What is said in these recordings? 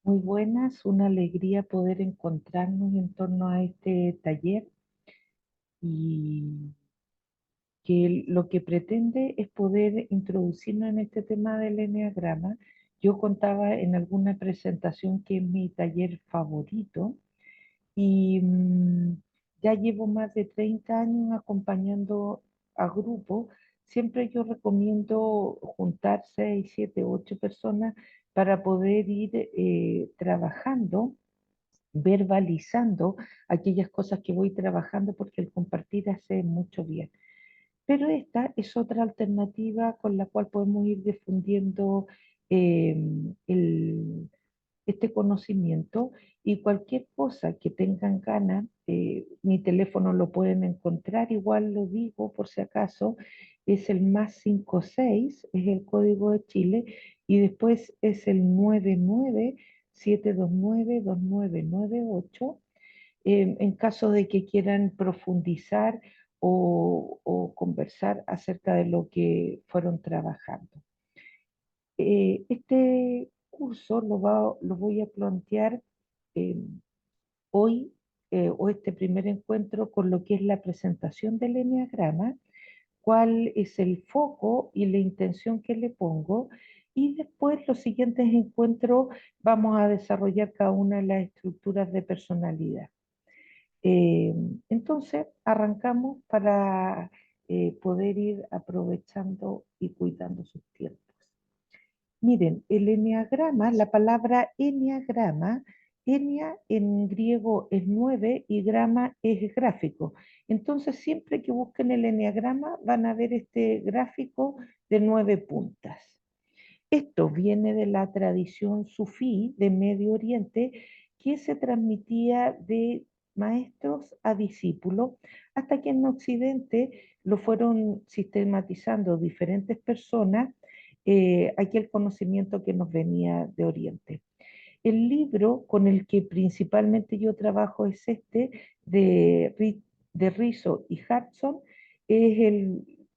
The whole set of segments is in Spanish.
Muy buenas, una alegría poder encontrarnos en torno a este taller y que lo que pretende es poder introducirnos en este tema del eneagrama. Yo contaba en alguna presentación que es mi taller favorito y ya llevo más de 30 años acompañando a grupos. Siempre yo recomiendo juntar 6, 7, 8 personas para poder ir trabajando, verbalizando aquellas cosas que voy trabajando, porque el compartir hace mucho bien. Pero esta es otra alternativa con la cual podemos ir difundiendo eh, el, este conocimiento, y cualquier cosa que tengan ganas, mi teléfono lo pueden encontrar, igual lo digo por si acaso, es el +56, es el código de Chile, y después es el 99-729-2998, en caso de que quieran profundizar o conversar acerca de lo que fueron trabajando. Este curso lo voy a plantear eh, hoy, o este primer encuentro, con lo que es la presentación del eneagrama, cuál es el foco y la intención que le pongo, y después los siguientes encuentros vamos a desarrollar cada una de las estructuras de personalidad. Eh, entonces, arrancamos para poder ir aprovechando y cuidando sus tiempos. Miren, el eneagrama, la palabra eneagrama, enia en griego es 9 y grama es gráfico. Entonces, siempre que busquen el eneagrama van a ver este gráfico de 9 puntas. Esto viene de la tradición sufí de Medio Oriente, que se transmitía de maestros a discípulos, hasta que en Occidente lo fueron sistematizando diferentes personas, aquel conocimiento que nos venía de Oriente. El libro con el que principalmente yo trabajo es este de Rizzo y Hudson. Es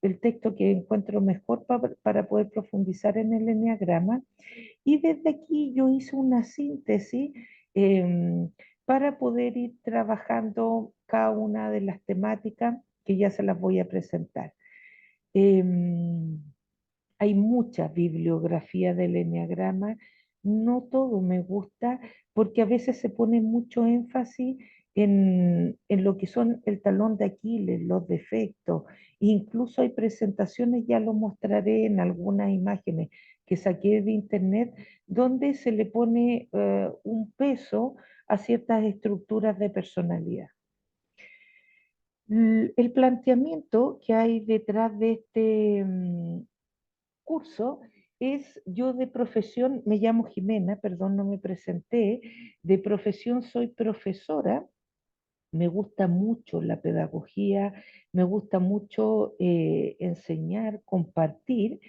el texto que encuentro mejor para poder profundizar en el eneagrama. Y desde aquí yo hice una síntesis em, para poder ir trabajando cada una de las temáticas que ya se las voy a presentar. Em, Hay mucha bibliografía del eneagrama, no todo me gusta porque a veces se pone mucho énfasis en lo que son el talón de Aquiles, los defectos. Incluso hay presentaciones, ya lo mostraré en algunas imágenes que saqué de internet, donde se le pone un peso a ciertas estructuras de personalidad. El planteamiento que hay detrás de este curso es: yo de profesión, me llamo Jimena, perdón, no me presenté, de profesión soy profesora, me gusta mucho la pedagogía, me gusta mucho enseñar, compartir,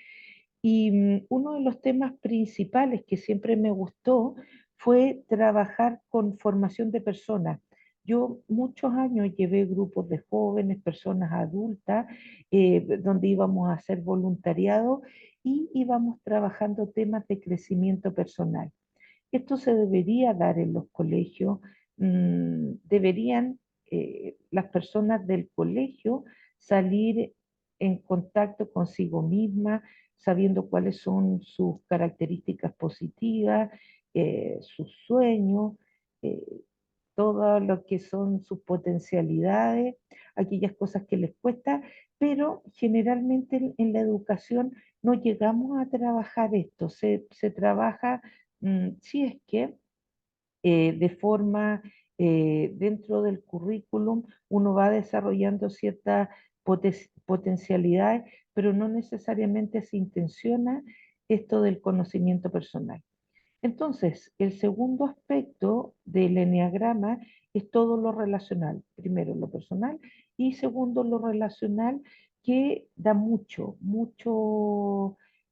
y uno de los temas principales que siempre me gustó fue trabajar con formación de personas. Yo muchos años llevé grupos de jóvenes, personas adultas, donde íbamos a hacer voluntariado y íbamos trabajando temas de crecimiento personal. Esto se debería dar en los colegios. Deberían las personas del colegio salir en contacto consigo mismas, sabiendo cuáles son sus características positivas, sus sueños, eh, todo lo que son sus potencialidades, aquellas cosas que les cuesta, pero generalmente en la educación no llegamos a trabajar esto. Se trabaja, si es que de forma, dentro del currículum, uno va desarrollando ciertas potencialidades, pero no necesariamente se intenciona esto del conocimiento personal. Entonces, el segundo aspecto del eneagrama es todo lo relacional. Primero lo personal y segundo lo relacional, que da mucho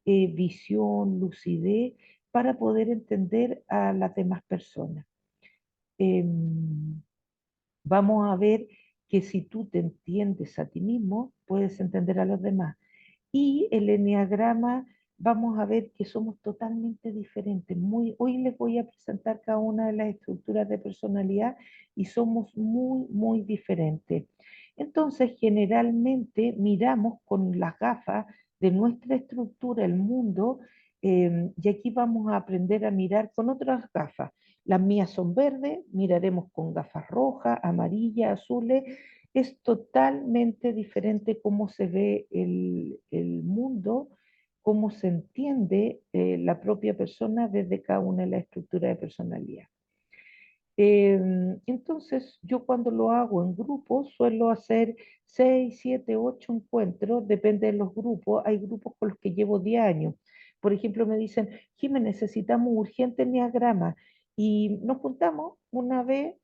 visión, lucidez para poder entender a las demás personas. Em, Vamos a ver que si tú te entiendes a ti mismo, puedes entender a los demás. Y el eneagrama vamos a ver que somos totalmente diferentes. Hoy les voy a presentar cada una de las estructuras de personalidad y somos muy, muy diferentes. Entonces, generalmente miramos con las gafas de nuestra estructura el mundo, y aquí vamos a aprender a mirar con otras gafas. Las mías son verdes, miraremos con gafas rojas, amarillas, azules. Es totalmente diferente cómo se ve el mundo, cómo se entiende la propia persona desde cada una de las estructuras de personalidad. Entonces, yo cuando lo hago en grupo, suelo hacer 6, 7, 8 encuentros, depende de los grupos. Hay grupos con los que llevo 10 años. Por ejemplo, me dicen, Jiménez, necesitamos urgente enneagrama. Y nos juntamos una vez,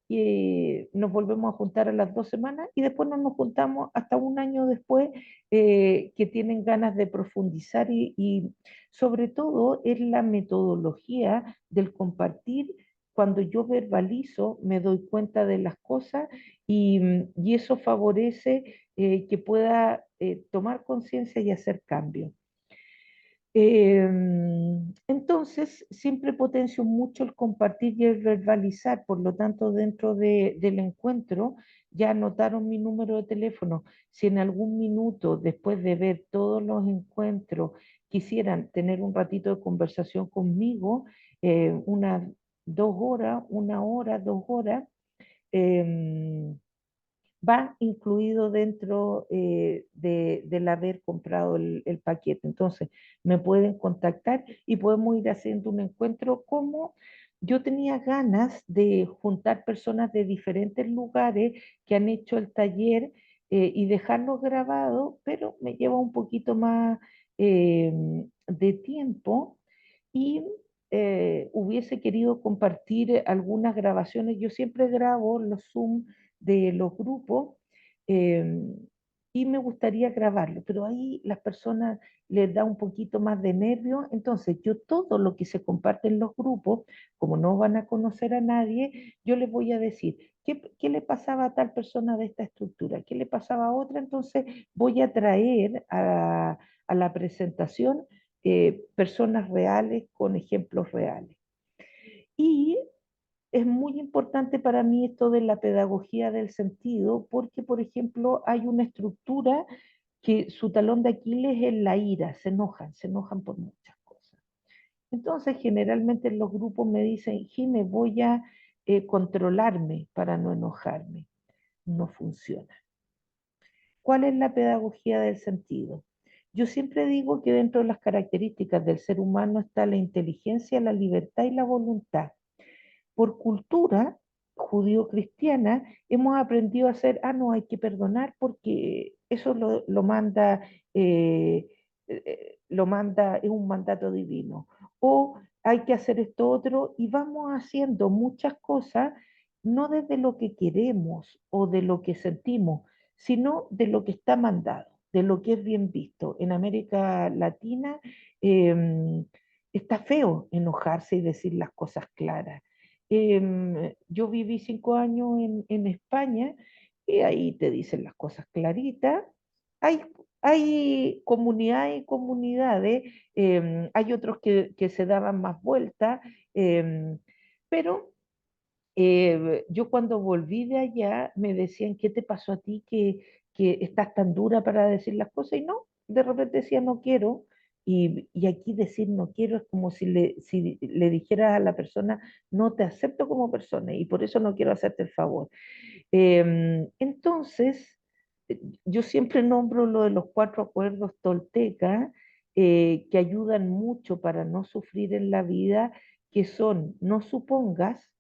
y nos volvemos a juntar a las 2 semanas y después no nos juntamos hasta un año después, que tienen ganas de profundizar y sobre todo es la metodología del compartir. Cuando yo verbalizo, me doy cuenta de las cosas y eso favorece que pueda tomar conciencia y hacer cambios. Entonces, siempre potencio mucho el compartir y el verbalizar, por lo tanto, dentro del encuentro ya anotaron mi número de teléfono. Si en algún minuto, después de ver todos los encuentros, quisieran tener un ratito de conversación conmigo, unas 2 horas, 1 hora, 2 horas, em, va incluido dentro del haber comprado el paquete. Entonces, me pueden contactar y podemos ir haciendo un encuentro. Como yo tenía ganas de juntar personas de diferentes lugares que han hecho el taller, y dejarlo grabado, pero me lleva un poquito más eh, de tiempo y hubiese querido compartir algunas grabaciones. Yo siempre grabo los Zoom de los grupos, eh, y me gustaría grabarlo, pero ahí las personas les da un poquito más de nervio. Entonces, yo todo lo que se comparte en los grupos, como no van a conocer a nadie, yo les voy a decir, ¿qué le pasaba a tal persona de esta estructura? ¿Qué le pasaba a otra? Entonces, voy a traer a la presentación personas reales con ejemplos reales. Y es muy importante para mí esto de la pedagogía del sentido, porque, por ejemplo, hay una estructura que su talón de Aquiles es la ira, se enojan por muchas cosas. Entonces, generalmente en los grupos me dicen, Jime, voy a controlarme para no enojarme. No funciona. ¿Cuál es la pedagogía del sentido? Yo siempre digo que dentro de las características del ser humano está la inteligencia, la libertad y la voluntad. Por cultura judío-cristiana hemos aprendido a hacer, no, hay que perdonar porque eso lo manda, es un mandato divino. O hay que hacer esto otro y vamos haciendo muchas cosas no desde lo que queremos o de lo que sentimos, sino de lo que está mandado, de lo que es bien visto. En América Latina está feo enojarse y decir las cosas claras. Yo viví 5 años en España y ahí te dicen las cosas claritas. Hay, hay comunidades y comunidades, hay otros que se daban más vueltas, pero yo cuando volví de allá me decían, ¿qué te pasó a ti que estás tan dura para decir las cosas? Y no, de repente decía, no quiero. Y aquí decir no quiero es como si le dijeras a la persona, no te acepto como persona y por eso no quiero hacerte el favor. Entonces, yo siempre nombro lo de los 4 acuerdos toltecas, que ayudan mucho para no sufrir en la vida, que son, no supongas,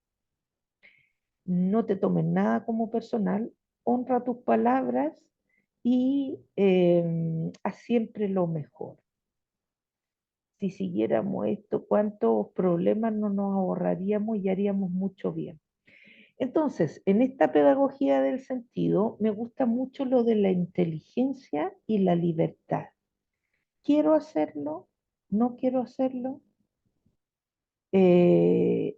no te tomes nada como personal, honra tus palabras y haz siempre lo mejor. Si siguiéramos esto, ¿cuántos problemas no nos ahorraríamos y haríamos mucho bien? Entonces, en esta pedagogía del sentido, me gusta mucho lo de la inteligencia y la libertad. ¿Quiero hacerlo? ¿No quiero hacerlo? Eh,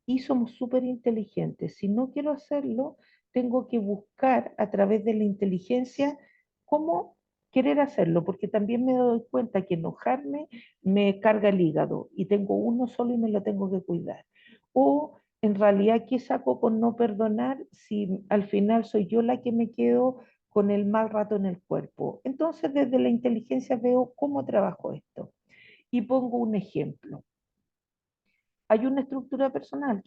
y somos súper inteligentes. Si no quiero hacerlo, tengo que buscar a través de la inteligencia cómo. querer hacerlo, porque también me doy cuenta que enojarme me carga el hígado y tengo uno solo y me lo tengo que cuidar. O en realidad, ¿qué saco con no perdonar si al final soy yo la que me quedo con el mal rato en el cuerpo? Entonces, desde la inteligencia veo cómo trabajo esto. Y pongo un ejemplo. Hay una estructura personal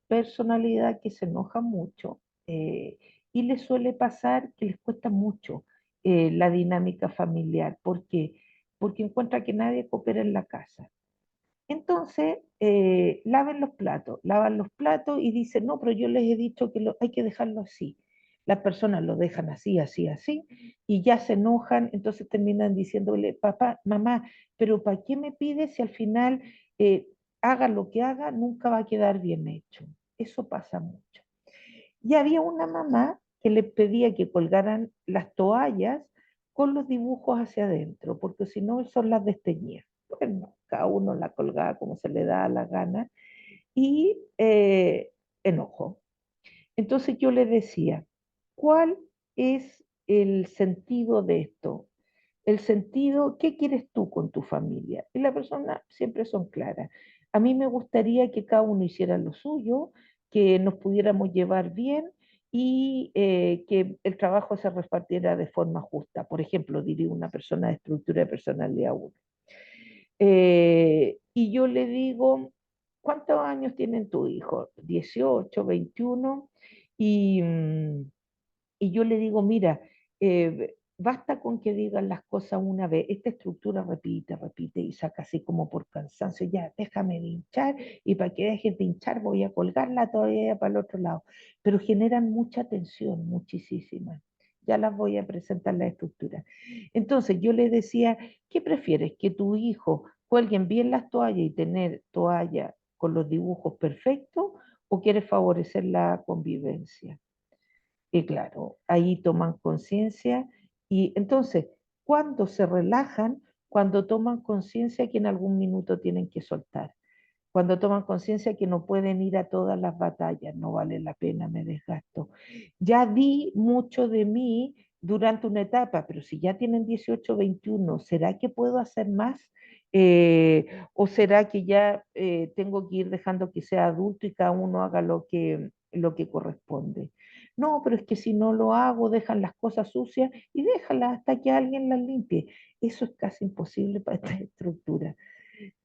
personalidad que se enoja mucho eh, y les suele pasar que les cuesta mucho la dinámica familiar. ¿Por qué? Porque encuentra que nadie coopera en la casa. Entonces, lavan los platos y dicen, no, pero yo les he dicho que hay que dejarlo así. Las personas lo dejan así, así, así, y ya se enojan, entonces terminan diciéndole, papá, mamá, pero ¿para qué me pides si al final eh, haga lo que haga, nunca va a quedar bien hecho? Eso pasa mucho. Y había una mamá que le pedía que colgaran las toallas con los dibujos hacia adentro, porque si no, eso las desteñía. Bueno, cada uno la colgaba como se le da la gana y enojo. Entonces yo le decía, ¿cuál es el sentido de esto? El sentido, ¿qué quieres tú con tu familia? Y la persona siempre son claras. A mí me gustaría que cada uno hiciera lo suyo, que nos pudiéramos llevar bien y que el trabajo se repartiera de forma justa. Por ejemplo, diría una persona de estructura de personalidad 1. Y yo le digo, ¿cuántos años tienen tu hijo? 18, 21. Y, y yo le digo, mira, basta con que digan las cosas una vez. Esta estructura repite, repite y saca así como por cansancio. Ya, déjame de hinchar y para que dejes de hinchar voy a colgarla todavía para el otro lado. Pero generan mucha tensión, muchísima. Ya las voy a presentar la estructura. Entonces yo le decía, ¿qué prefieres? ¿Que tu hijo cuelguen bien las toallas y tener toalla con los dibujos perfectos o quieres favorecer la convivencia? Y claro, ahí toman conciencia y entonces, cuando se relajan, cuando toman conciencia que en algún minuto tienen que soltar, cuando toman conciencia que no pueden ir a todas las batallas, no vale la pena, me desgasto. Ya di mucho de mí durante una etapa, pero si ya tienen 18, 21, ¿será que puedo hacer más? ¿O será que ya tengo que ir dejando que sea adulto y cada uno haga lo que corresponde? No, pero es que si no lo hago, dejan las cosas sucias y déjalas hasta que alguien las limpie. Eso es casi imposible para esta estructura.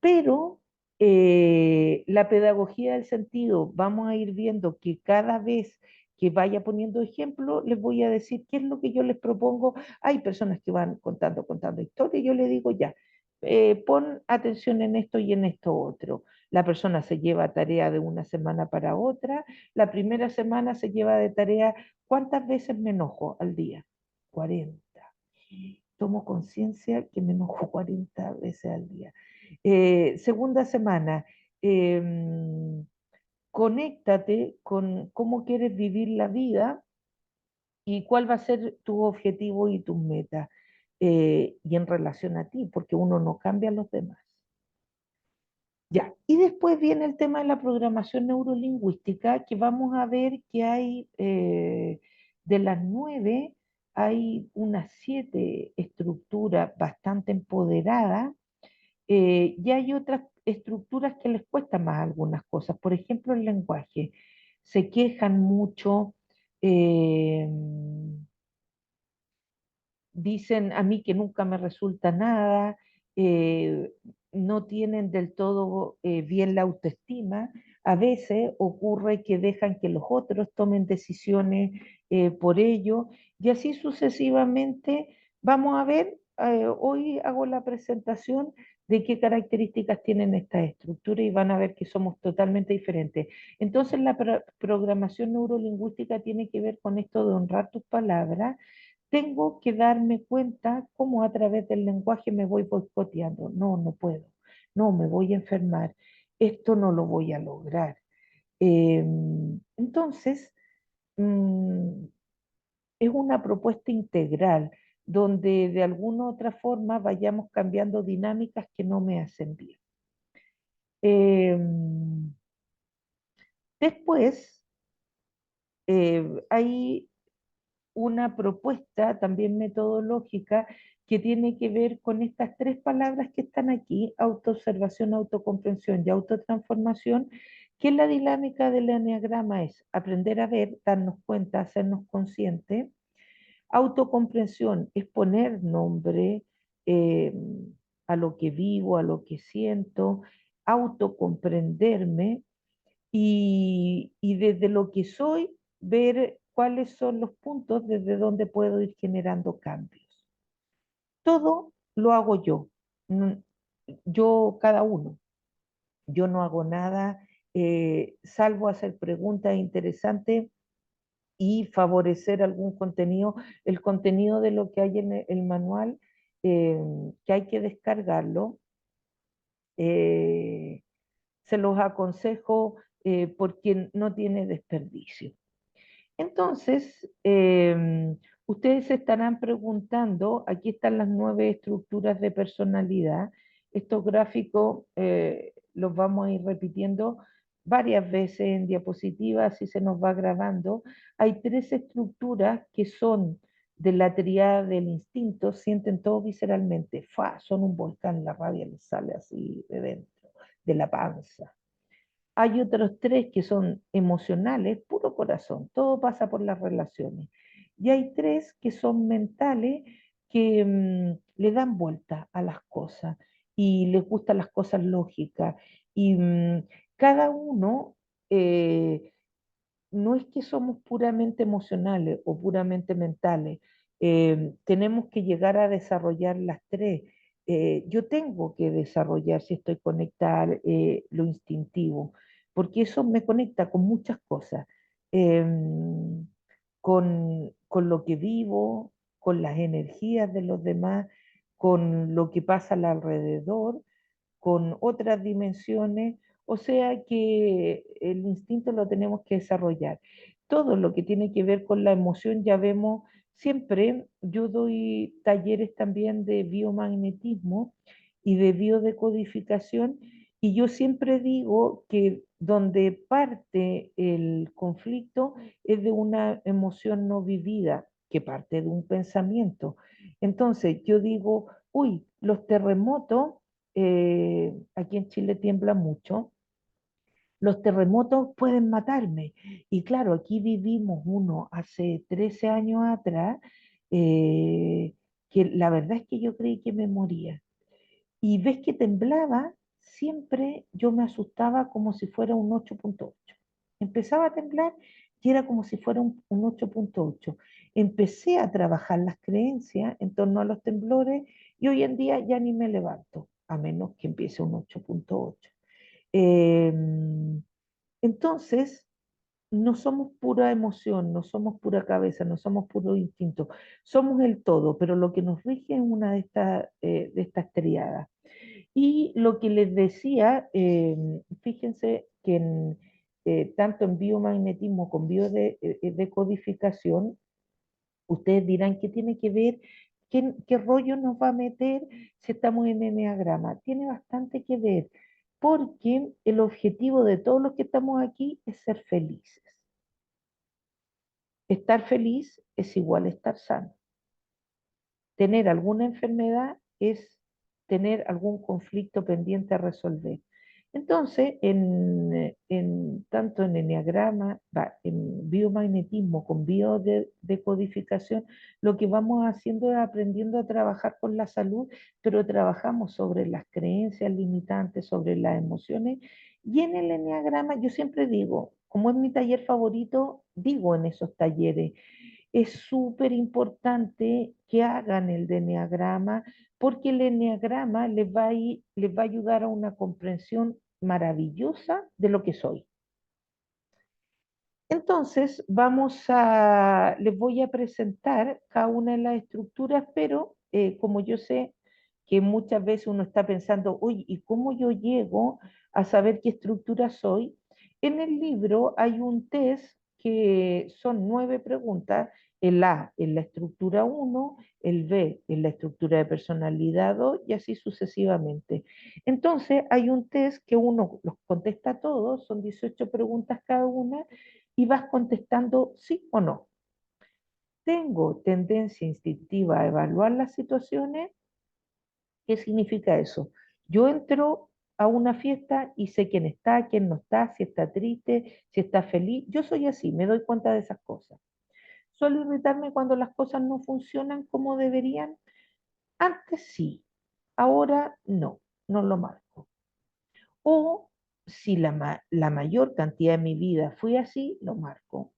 Pero la pedagogía del sentido, vamos a ir viendo que cada vez que vaya poniendo ejemplo, les voy a decir qué es lo que yo les propongo. Hay personas que van contando, contando historias, y yo les digo ya, pon atención en esto y en esto otro. La persona se lleva tarea de una semana para otra. La primera semana se lleva de tarea, ¿cuántas veces me enojo al día? 40. Tomo conciencia que me enojo 40 veces al día. Segunda semana, conéctate con cómo quieres vivir la vida y cuál va a ser tu objetivo y tus metas. Y en relación a ti, porque uno no cambia a los demás. Ya, y después viene el tema de la programación neurolingüística, que vamos a ver que hay de las 9, hay unas 7 estructuras bastante empoderadas y hay otras estructuras que les cuestan más algunas cosas. Por ejemplo, el lenguaje. Se quejan mucho, eh, dicen a mí que nunca me resulta nada, eh, no tienen del todo bien la autoestima. A veces ocurre que dejan que los otros tomen decisiones por ello y así sucesivamente. Vamos a ver, hoy hago la presentación de qué características tienen esta estructura y van a ver que somos totalmente diferentes. Entonces la programación neurolingüística tiene que ver con esto de honrar tus palabras. Tengo que darme cuenta cómo a través del lenguaje me voy boicoteando. No, no puedo. No, me voy a enfermar. Esto no lo voy a lograr. Entonces, mm, es una propuesta integral donde de alguna u otra forma vayamos cambiando dinámicas que no me hacen bien. Em, Después, hay una propuesta también metodológica que tiene que ver con estas tres palabras que están aquí: autoobservación, autocomprensión y autotransformación, que la dinámica del eneagrama es aprender a ver, darnos cuenta, hacernos conscientes. Autocomprensión es poner nombre eh, a lo que vivo, a lo que siento, autocomprenderme y desde lo que soy, ver cuáles son los puntos desde donde puedo ir generando cambios. Todo lo hago yo, mm, yo cada uno. Yo no hago nada salvo hacer preguntas interesantes y favorecer algún contenido, el contenido de lo que hay en el manual, eh, que hay que descargarlo. eh, Se los aconsejo porque no tiene desperdicio. Entonces, ustedes se estarán preguntando, aquí están las 9 estructuras de personalidad. Estos gráficos los vamos a ir repitiendo varias veces en diapositivas y se nos va grabando. Hay 3 estructuras que son de la triada del instinto, sienten todo visceralmente. Son un volcán, la rabia les sale así de dentro, de la panza. Hay otros 3 que son emocionales, puro corazón, todo pasa por las relaciones. Y hay 3 que son mentales, que le dan vuelta a las cosas y les gustan las cosas lógicas. Y cada uno eh, no es que somos puramente emocionales o puramente mentales, tenemos que llegar a desarrollar las 3. Yo tengo que desarrollar, si estoy conectada, lo instintivo, porque eso me conecta con muchas cosas, em, con lo que vivo, con las energías de los demás, con lo que pasa al alrededor, con otras dimensiones, o sea que el instinto lo tenemos que desarrollar. Todo lo que tiene que ver con la emoción, ya vemos, siempre yo doy talleres también de biomagnetismo y de biodecodificación, y yo siempre digo que donde parte el conflicto es de una emoción no vivida, que parte de un pensamiento. Entonces yo digo, uy, los terremotos aquí en Chile tiembla mucho, los terremotos pueden matarme. Y claro, aquí vivimos uno hace 13 años atrás, eh, que la verdad es que yo creí que me moría. Y ves que temblaba, siempre yo me asustaba como si fuera un 8.8. Empezaba a temblar y era como si fuera un 8.8. Empecé a trabajar las creencias en torno a los temblores y hoy en día ya ni me levanto, a menos que empiece un 8.8. Eh, entonces, no somos pura emoción, no somos pura cabeza, no somos puro instinto, somos el todo, pero lo que nos rige es una de estas triadas. Y lo que les decía, fíjense que tanto en biomagnetismo como biodecodificación, ustedes dirán qué tiene que ver, qué rollo nos va a meter si estamos en enneagrama. Tiene bastante que ver, porque el objetivo de todos los que estamos aquí es ser felices. Estar feliz es igual a estar sano. Tener alguna enfermedad es tener algún conflicto pendiente a resolver. Entonces, tanto en enneagrama, en biomagnetismo con biodecodificación, lo que vamos haciendo es aprendiendo a trabajar con la salud, pero trabajamos sobre las creencias limitantes, sobre las emociones. Y en el enneagrama, yo siempre digo, como es mi taller favorito, digo en esos talleres, es súper importante que hagan el de eneagrama, porque el eneagrama les va a ayudar a una comprensión maravillosa de lo que soy. Entonces, les voy a presentar cada una de las estructuras, pero como yo sé que muchas veces uno está pensando, oye, ¿y cómo yo llego a saber qué estructura soy? En el libro hay un test que son 9 preguntas. El A es la estructura 1, el B es la estructura de personalidad 2 y así sucesivamente. Entonces, hay un test que uno los contesta todos, son 18 preguntas cada una, y vas contestando sí o no. Tengo tendencia instintiva a evaluar las situaciones. ¿Qué significa eso? Yo entro a una fiesta y sé quién no está, si está triste, si está feliz. Yo soy así, me doy cuenta de esas cosas. Suelo irritarme cuando las cosas no funcionan como deberían. Antes sí, ahora no, no lo marco. O si la mayor cantidad de mi vida fui así, lo marco.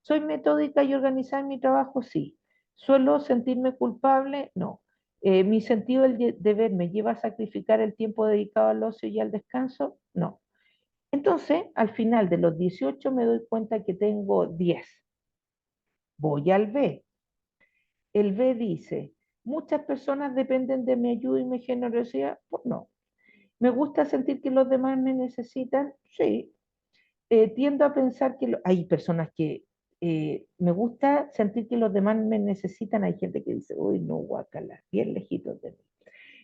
¿Soy metódica y organizada en mi trabajo? Sí. ¿Suelo sentirme culpable? No. ¿Mi sentido del deber me lleva a sacrificar el tiempo dedicado al ocio y al descanso? No. Entonces, al final de los 18 me doy cuenta que tengo 10. Voy al B. El B dice, muchas personas dependen de mi ayuda y mi generosidad. Pues no. ¿Me gusta sentir que los demás me necesitan? Sí. Tiendo a pensar que hay personas que me gusta sentir que los demás me necesitan. Hay gente que dice, uy, no, guacala, bien lejitos de mí.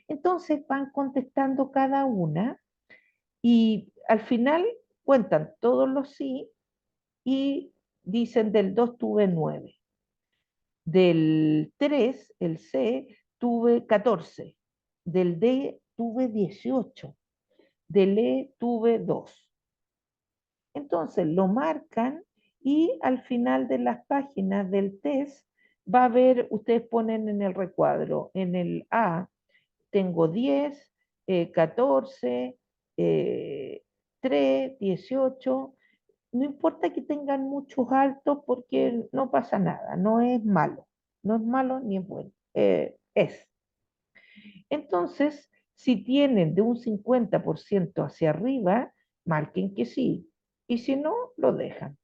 Entonces van contestando cada una y al final cuentan todos los sí y dicen del 2 tuve 9, del 3 el C, tuve 14, del D tuve 18, del E tuve 2. Entonces lo marcan y al final de las páginas del test va a ver, ustedes ponen en el recuadro, en el A tengo 10, 14, 3, 18. No importa que tengan muchos altos porque no pasa nada, no es malo ni es bueno, es. Entonces, si tienen de un 50% hacia arriba, marquen que sí, y si no, lo dejan.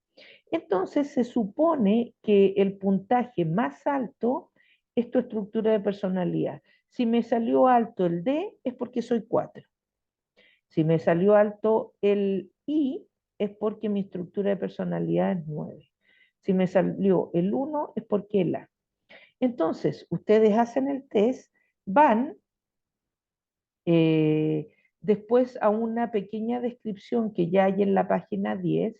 Entonces, se supone que el puntaje más alto es tu estructura de personalidad. Si me salió alto el D, es porque soy 4. Si me salió alto el I, es porque mi estructura de personalidad es 9. Si me salió el 1, es porque el A. Entonces, ustedes hacen el test, van eh, después a una pequeña descripción que ya hay en la página 10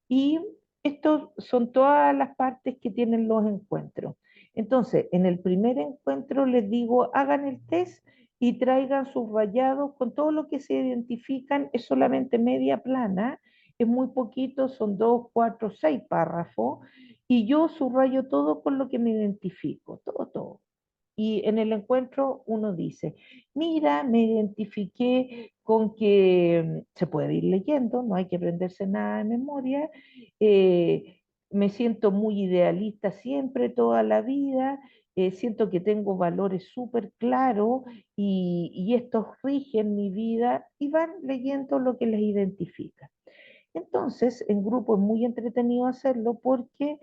y estos son todas las partes que tienen los encuentros. Entonces, en el primer encuentro les digo, hagan el test y traigan subrayados con todo lo que se identifican, es solamente media plana, es muy poquito, son 2, 4, 6 párrafos, y yo subrayo todo con lo que me identifico, todo, todo. Y en el encuentro uno dice, mira, me identifiqué con que se puede ir leyendo, no hay que aprenderse nada de memoria, me siento muy idealista siempre, toda la vida, siento que tengo valores súper claros y estos rigen mi vida y van leyendo lo que les identifica. Entonces, en grupo es muy entretenido hacerlo porque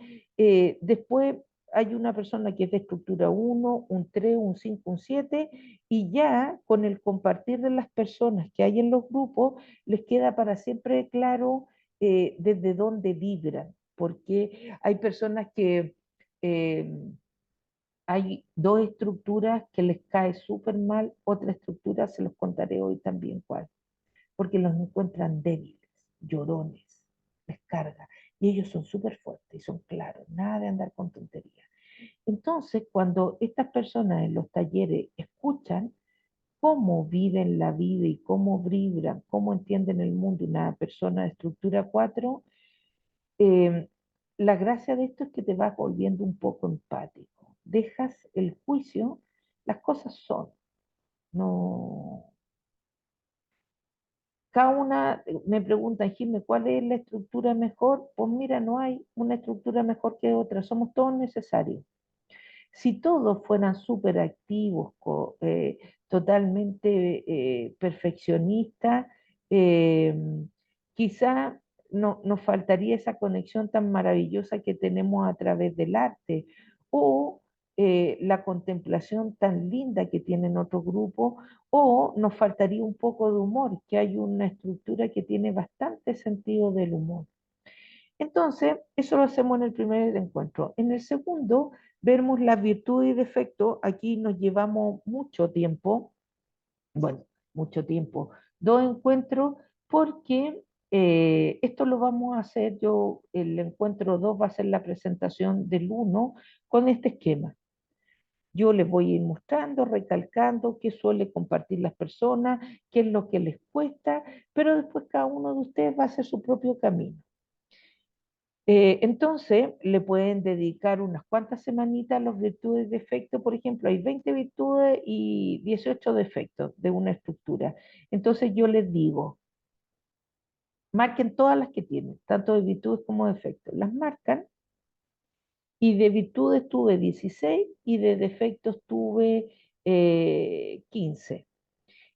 después hay una persona que es de estructura 1, un 3, un 5, un 7, y ya con el compartir de las personas que hay en los grupos, les queda para siempre claro desde dónde vibran, porque hay personas que eh, hay dos estructuras que les cae súper mal, otra estructura se los contaré hoy también cuál, porque los encuentran débiles, llorones, les carga. Y ellos son súper fuertes y son claros, nada de andar con tonterías. Entonces, cuando estas personas en los talleres escuchan cómo viven la vida y cómo vibran, cómo entienden el mundo una persona de estructura 4, eh, la gracia de esto es que te vas volviendo un poco empático. Dejas el juicio, las cosas son, no, cada una me pregunta, Jimmy, ¿cuál es la estructura mejor? Pues mira, no hay una estructura mejor que otra, somos todos necesarios. Si todos fueran súper activos, totalmente perfeccionistas, eh, quizá no, nos faltaría esa conexión tan maravillosa que tenemos a través del arte o la contemplación tan linda que tienen otros grupos, o nos faltaría un poco de humor, que hay una estructura que tiene bastante sentido del humor. Entonces, eso lo hacemos en el primer encuentro. En el segundo, vemos las virtudes y defectos. Aquí nos llevamos mucho tiempo, bueno, mucho tiempo, dos encuentros, porque Esto lo vamos a hacer, el encuentro 2 va a ser la presentación del uno con este esquema. Yo les voy a ir mostrando, recalcando qué suele compartir las personas, qué es lo que les cuesta, pero después cada uno de ustedes va a hacer su propio camino. Entonces, le pueden dedicar unas cuantas semanitas a los virtudes y defectos. Por ejemplo, hay 20 virtudes y 18 defectos de una estructura. Entonces, yo les digo, marquen todas las que tienen, tanto de virtudes como defectos. Las marcan y de virtudes tuve 16 y de defectos tuve 15.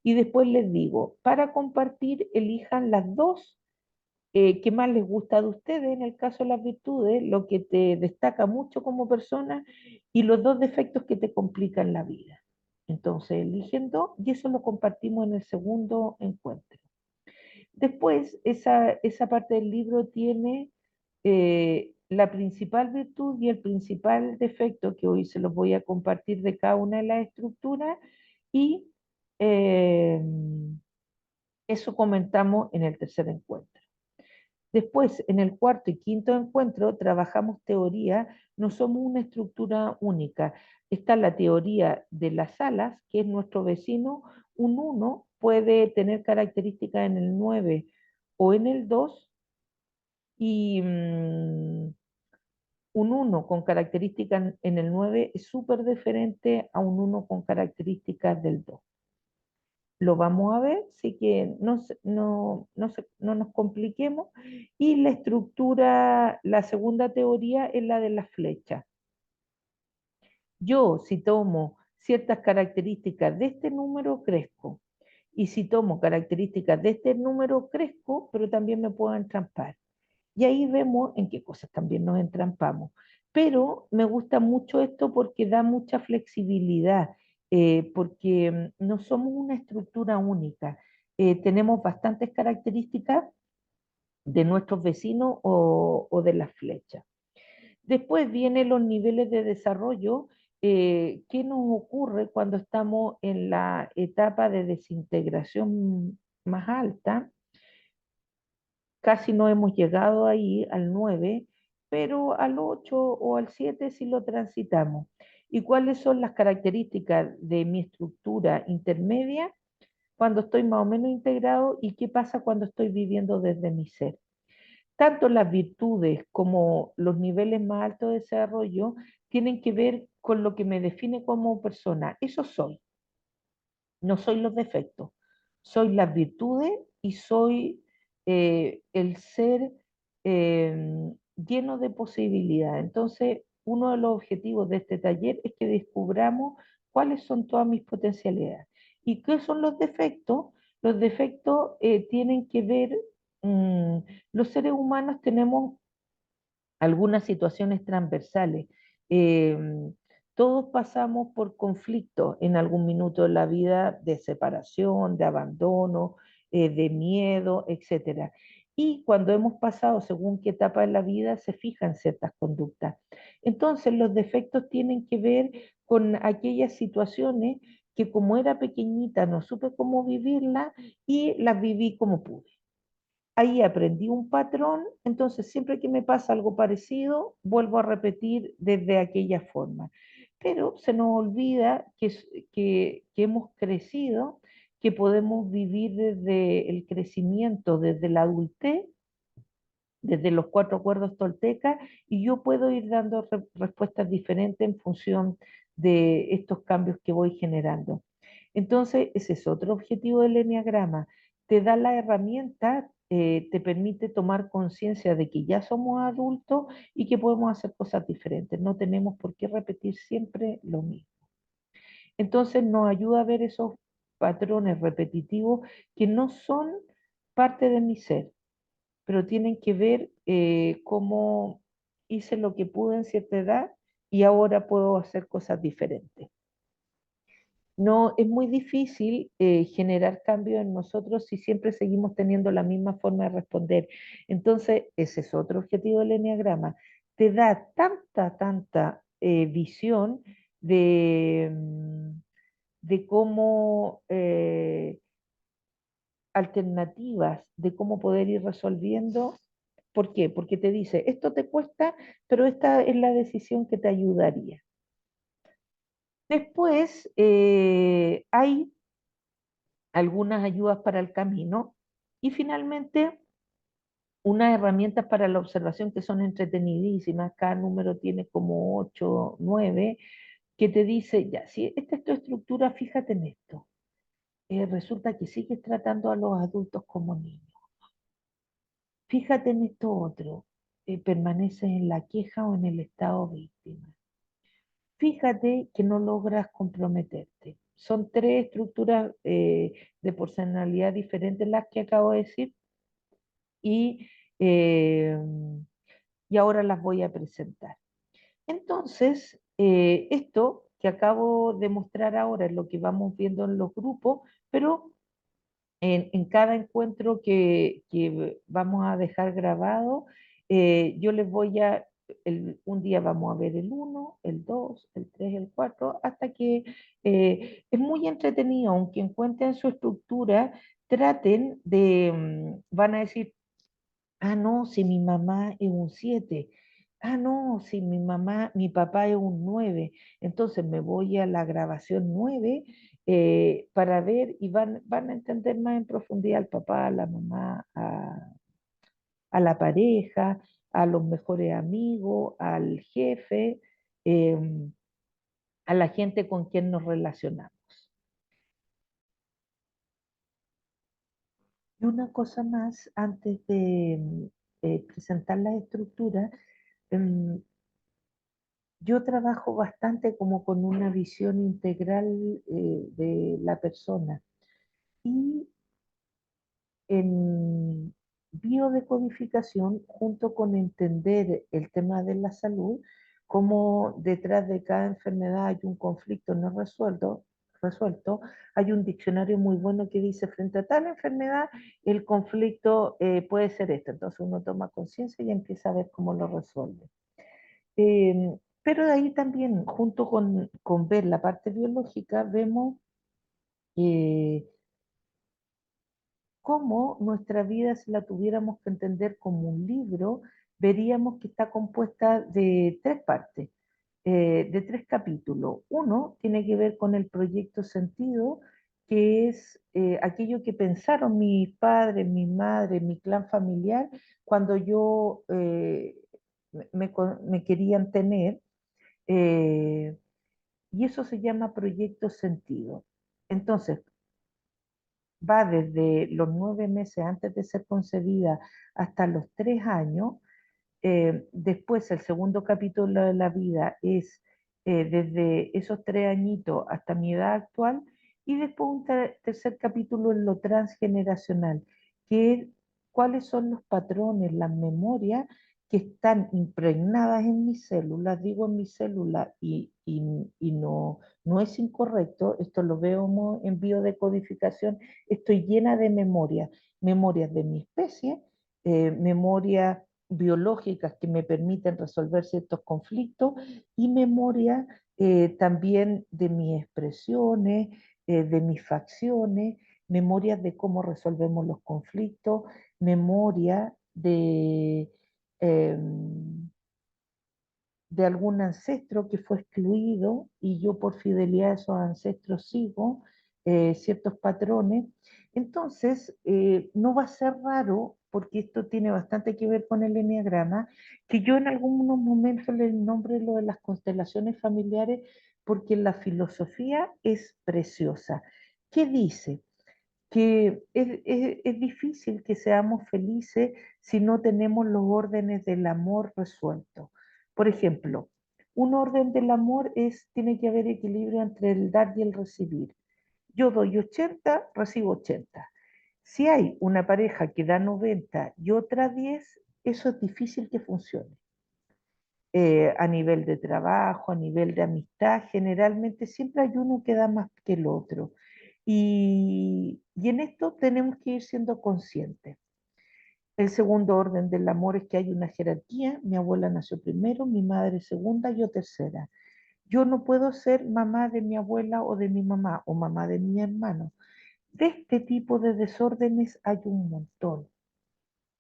Y después les digo, para compartir, elijan las dos que más les gusta de ustedes, en el caso de las virtudes, lo que te destaca mucho como persona y los dos defectos que te complican la vida. Entonces eligen dos y eso lo compartimos en el segundo encuentro. Después, esa parte del libro tiene la principal virtud y el principal defecto que hoy se los voy a compartir de cada una de las estructuras y eh, eso comentamos en el tercer encuentro. Después, en el cuarto y quinto encuentro, trabajamos teoría, no somos una estructura única. Está la teoría de las alas, que es nuestro vecino. Un uno puede tener características en el 9 o en el 2 y un uno con características en el 9 es súper diferente a un uno con características del 2. Lo vamos a ver, así que no nos compliquemos. Y la estructura, la segunda teoría es la de las flechas. Yo, si tomo ciertas características de este número, crezco. Y si tomo características de este número, crezco, pero también me puedo entrampar. Y ahí vemos en qué cosas también nos entrampamos. Pero me gusta mucho esto porque da mucha flexibilidad, porque no somos una estructura única. Tenemos bastantes características de nuestros vecinos o de las flechas. Después vienen los niveles de desarrollo. ¿Qué nos ocurre cuando estamos en la etapa de desintegración más alta? Casi no hemos llegado ahí al 9, pero al 8 o al 7 sí lo transitamos. ¿Y cuáles son las características de mi estructura intermedia cuando estoy más o menos integrado y qué pasa cuando estoy viviendo desde mi ser? Tanto las virtudes como los niveles más altos de desarrollo tienen que ver con lo que me define como persona. Eso soy, no soy los defectos, soy las virtudes y soy el ser lleno de posibilidades. Entonces, uno de los objetivos de este taller es que descubramos cuáles son todas mis potencialidades. ¿Y qué son los defectos? Los defectos tienen que ver, mm, los seres humanos tenemos algunas situaciones transversales. Eh, Todos pasamos por conflictos en algún minuto de la vida de separación, de abandono, de miedo, etcétera. Y cuando hemos pasado según qué etapa de la vida, se fijan ciertas conductas. Entonces, los defectos tienen que ver con aquellas situaciones que como era pequeñita no supe cómo vivirla y las viví como pude. Ahí aprendí un patrón, entonces siempre que me pasa algo parecido, vuelvo a repetir desde aquella forma. Pero se nos olvida que hemos crecido, que podemos vivir desde el crecimiento, desde la adultez, desde los cuatro acuerdos toltecas, y yo puedo ir dando respuestas diferentes en función de estos cambios que voy generando. Entonces, ese es otro objetivo del Enneagrama. Te da la herramienta, te permite tomar conciencia de que ya somos adultos y que podemos hacer cosas diferentes. No tenemos por qué repetir siempre lo mismo. Entonces, nos ayuda a ver esos patrones repetitivos que no son parte de mi ser, pero tienen que ver cómo hice lo que pude en cierta edad y ahora puedo hacer cosas diferentes. No, es muy difícil generar cambios en nosotros si siempre seguimos teniendo la misma forma de responder. Entonces, ese es otro objetivo del Enneagrama. Te da tanta visión de, de cómo alternativas de cómo poder ir resolviendo. ¿Por qué? Porque te dice, esto te cuesta, pero esta es la decisión que te ayudaría. Después hay algunas ayudas para el camino y finalmente unas herramientas para la observación que son entretenidísimas. Cada número tiene como 8, 9, que te dice, ya, si esta es tu estructura, fíjate en esto. Resulta que sigues tratando a los adultos como niños. Fíjate en esto otro, permaneces en la queja o en el estado víctima. Fíjate que no logras comprometerte. Son tres estructuras de personalidad diferentes las que acabo de decir y, eh, y ahora las voy a presentar. Entonces, esto que acabo de mostrar ahora es lo que vamos viendo en los grupos, pero en cada encuentro que vamos a dejar grabado, yo les voy a, un día vamos a ver el uno, el 2, el 3, el 4, hasta que es muy entretenido, aunque encuentren su estructura, traten de, van a decir, ah, no, si mi mamá es un 7. Ah, no, si mi mamá, mi papá es un 9. Entonces me voy a la grabación 9 para ver y van a entender más en profundidad al papá, a la mamá, a la pareja, a los mejores amigos, al jefe, a la gente con quien nos relacionamos. Y una cosa más, antes de presentar las estructuras, em, yo trabajo bastante como con una visión integral de la persona y en biodecodificación, junto con entender el tema de la salud, como detrás de cada enfermedad hay un conflicto no resuelto, hay un diccionario muy bueno que dice frente a tal enfermedad, el conflicto puede ser esto. Entonces uno toma conciencia y empieza a ver cómo lo resuelve. Pero de ahí también, junto con ver la parte biológica, vemos eh, cómo nuestra vida, si la tuviéramos que entender como un libro, veríamos que está compuesta de tres partes, de tres capítulos. Uno tiene que ver con el proyecto sentido, que es aquello que pensaron mis padres, mi madre, mi clan familiar, cuando yo me querían tener. eh, y eso se llama proyecto sentido. Entonces, va desde los 9 meses antes de ser concebida hasta los 3 años. Después, el segundo capítulo de la vida es desde esos 3 añitos hasta mi edad actual. Y después un tercer capítulo en lo transgeneracional, que es cuáles son los patrones, las memorias que están impregnadas en mis células. Digo en mis células y no es incorrecto, esto lo veo en biodecodificación. Estoy llena de memorias, memorias de mi especie, memorias biológicas que me permiten resolver ciertos conflictos y memoria también de mis expresiones, de mis facciones, memorias de cómo resolvemos los conflictos, memoria em, de algún ancestro que fue excluido y yo por fidelidad a esos ancestros sigo ciertos patrones. Entonces, no va a ser raro, porque esto tiene bastante que ver con el enneagrama, que yo en algunos momentos le nombre lo de las constelaciones familiares, porque la filosofía es preciosa. ¿Qué dice? Que es difícil que seamos felices si no tenemos los órdenes del amor resueltos. Por ejemplo, un orden del amor tiene que haber equilibrio entre el dar y el recibir. Yo doy 80, recibo 80. Si hay una pareja que da 90 y otra 10, eso es difícil que funcione. A nivel de trabajo, a nivel de amistad, generalmente siempre hay uno que da más que el otro. Y en esto tenemos que ir siendo conscientes. El segundo orden del amor es que hay una jerarquía. Mi abuela nació primero, mi madre segunda, yo tercera. Yo no puedo ser mamá de mi abuela o de mi mamá o mamá de mi hermano. de este tipo de desórdenes hay un montón.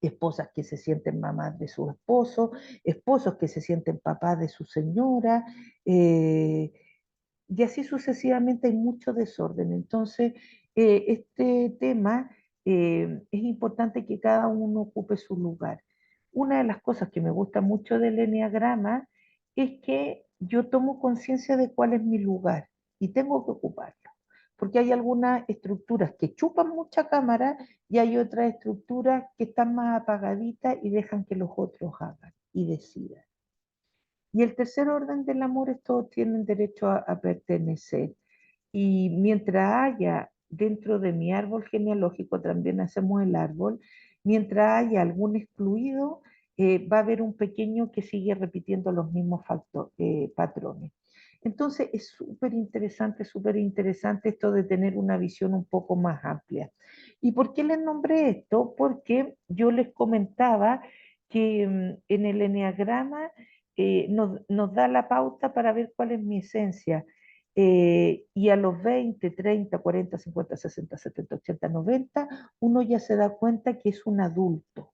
Esposas que se sienten mamás de su esposo, esposos que se sienten papás de su señora, eh, y así sucesivamente hay mucho desorden. Entonces, este tema es importante que cada uno ocupe su lugar. Una de las cosas que me gusta mucho del eneagrama es que yo tomo conciencia de cuál es mi lugar y tengo que ocuparlo. Porque hay algunas estructuras que chupan mucha cámara y hay otras estructuras que están más apagaditas y dejan que los otros hagan y decidan. Y el tercer orden del amor es todos tienen derecho a pertenecer. Y mientras haya dentro de mi árbol genealógico, también hacemos el árbol, mientras haya algún excluido, va a haber un pequeño que sigue repitiendo los mismos patrones. Entonces es súper interesante esto de tener una visión un poco más amplia. ¿Y por qué les nombré esto? Porque yo les comentaba que en el eneagrama nos da la pauta para ver cuál es mi esencia. Y a los 20, 30, 40, 50, 60, 70, 80, 90, uno ya se da cuenta que es un adulto.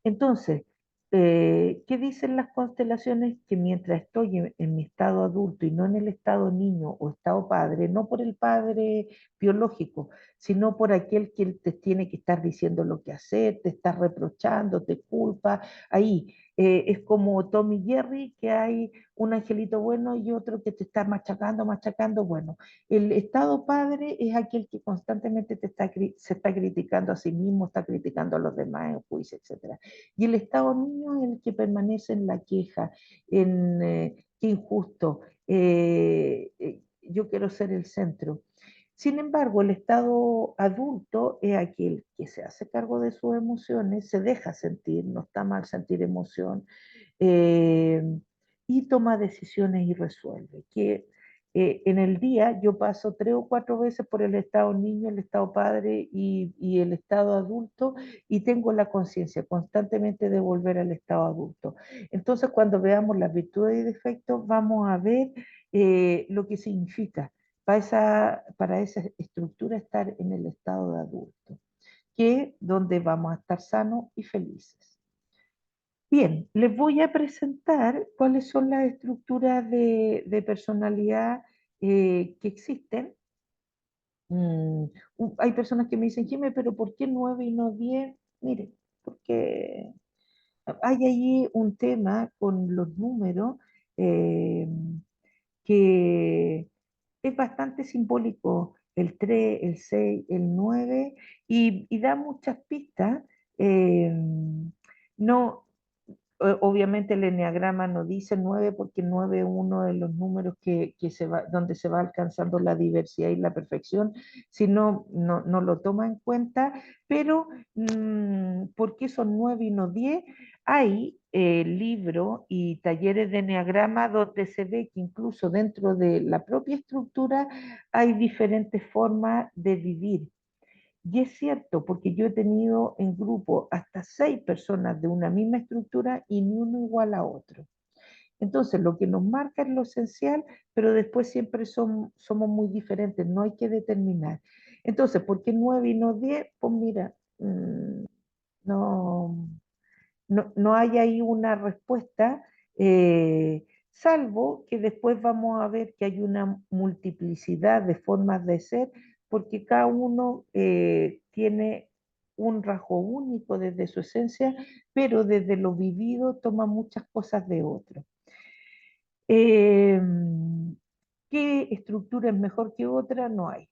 Entonces, ¿qué dicen las constelaciones? Que mientras estoy en mi estado adulto y no en el estado niño o estado padre, no por el padre biológico, sino por aquel que te tiene que estar diciendo lo que hacer, te está reprochando, te culpa, ahí. Es como Tom y Jerry, que hay un angelito bueno y otro que te está machacando, machacando. Bueno, el estado padre es aquel que constantemente se está criticando a sí mismo, está criticando a los demás en juicio, etc. Y el Estado niño es el que permanece en la queja, en qué injusto, yo quiero ser el centro. Sin embargo, el estado adulto es aquel que se hace cargo de sus emociones, se deja sentir, no está mal sentir emoción, eh, y toma decisiones y resuelve. Que en el día yo paso 3 o 4 veces por el estado niño, el estado padre y el estado adulto y tengo la conciencia constantemente de volver al estado adulto. Entonces, cuando veamos las virtudes y defectos, vamos a ver lo que significa para esa estructura estar en el estado de adulto, que es donde vamos a estar sanos y felices. Bien, les voy a presentar cuáles son las estructuras de personalidad que existen. Mm, hay personas que me dicen, Jimé, pero ¿por qué 9 y no 10? Mire, porque hay allí un tema con los números eh, que es bastante simbólico, el 3, el 6, el 9, y da muchas pistas. eh, no, Obviamente el eneagrama no dice 9 porque 9 es uno de los números donde se va alcanzando la diversidad y la perfección, sino no lo toma en cuenta, pero ¿por qué son 9 y no 10? Hay libros y talleres de eneagrama donde se ve que incluso dentro de la propia estructura hay diferentes formas de vivir. Y es cierto, porque yo he tenido en grupo hasta 6 personas de una misma estructura y ni uno igual a otro. Entonces, lo que nos marca es lo esencial, pero después siempre somos muy diferentes, no hay que determinar. Entonces, ¿por qué 9 y no 10? Pues mira, no, no hay ahí una respuesta, salvo que después vamos a ver que hay una multiplicidad de formas de ser, porque cada uno tiene un rasgo único desde su esencia, pero desde lo vivido toma muchas cosas de otro. Eh, ¿Qué estructura es mejor que otra? No hay.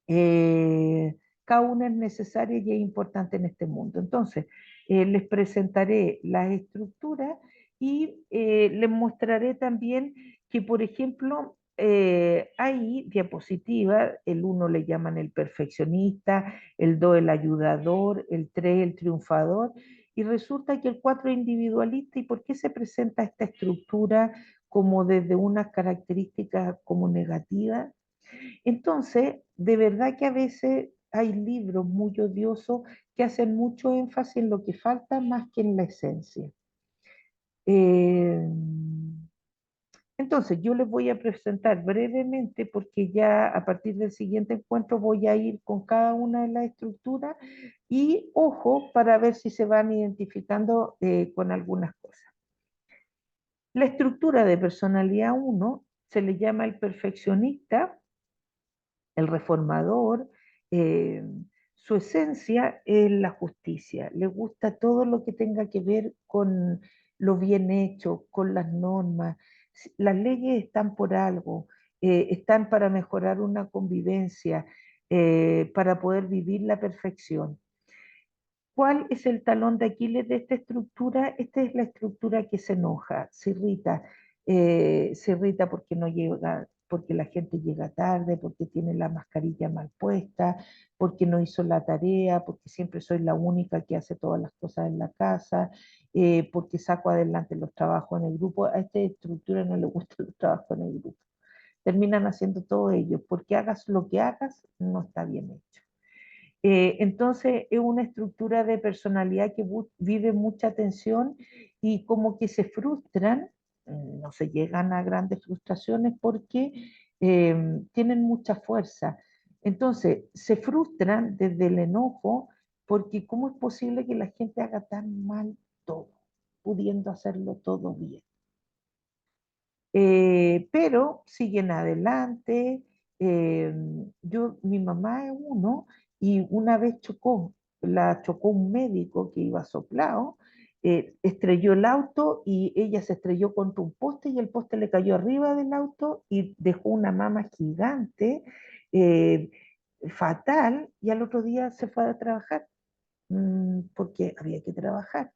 Eh, Cada una es necesaria y es importante en este mundo. Entonces, les presentaré las estructuras y les mostraré también que, por ejemplo, hay diapositivas, el uno le llaman el perfeccionista, el 2 el ayudador, el 3 el triunfador, y resulta que el 4 es individualista. ¿Y por qué se presenta esta estructura como desde unas características como negativas? Entonces, de verdad que a veces hay libros muy odiosos que hacen mucho énfasis en lo que falta más que en la esencia. Eh, Entonces, yo les voy a presentar brevemente, porque ya a partir del siguiente encuentro voy a ir con cada una de las estructuras y ojo para ver si se van identificando con algunas cosas. La estructura de personalidad uno se le llama el perfeccionista, el reformador. eh, Su esencia es la justicia. Le gusta todo lo que tenga que ver con lo bien hecho, con las normas. Las leyes están por algo, están para mejorar una convivencia, para poder vivir la perfección. ¿Cuál es el talón de Aquiles de esta estructura? Esta es la estructura que se enoja, se irrita porque no llega, porque la gente llega tarde, porque tiene la mascarilla mal puesta, porque no hizo la tarea, porque siempre soy la única que hace todas las cosas en la casa, porque saco adelante los trabajos en el grupo. A esta estructura no le gustan los trabajos en el grupo. Terminan haciendo todo ello, porque hagas lo que hagas, no está bien hecho. Entonces es una estructura de personalidad que vive mucha tensión y como que se frustran, no se llegan a grandes frustraciones porque tienen mucha fuerza. Entonces se frustran desde el enojo porque ¿cómo es posible que la gente haga tan mal todo, pudiendo hacerlo todo bien? Pero siguen adelante. eh, Mi mamá es uno y una vez la chocó un médico que iba soplado, estrelló el auto y ella se estrelló contra un poste y el poste le cayó arriba del auto y dejó una mama gigante, eh, fatal, y al otro día se fue a trabajar, porque había que trabajar.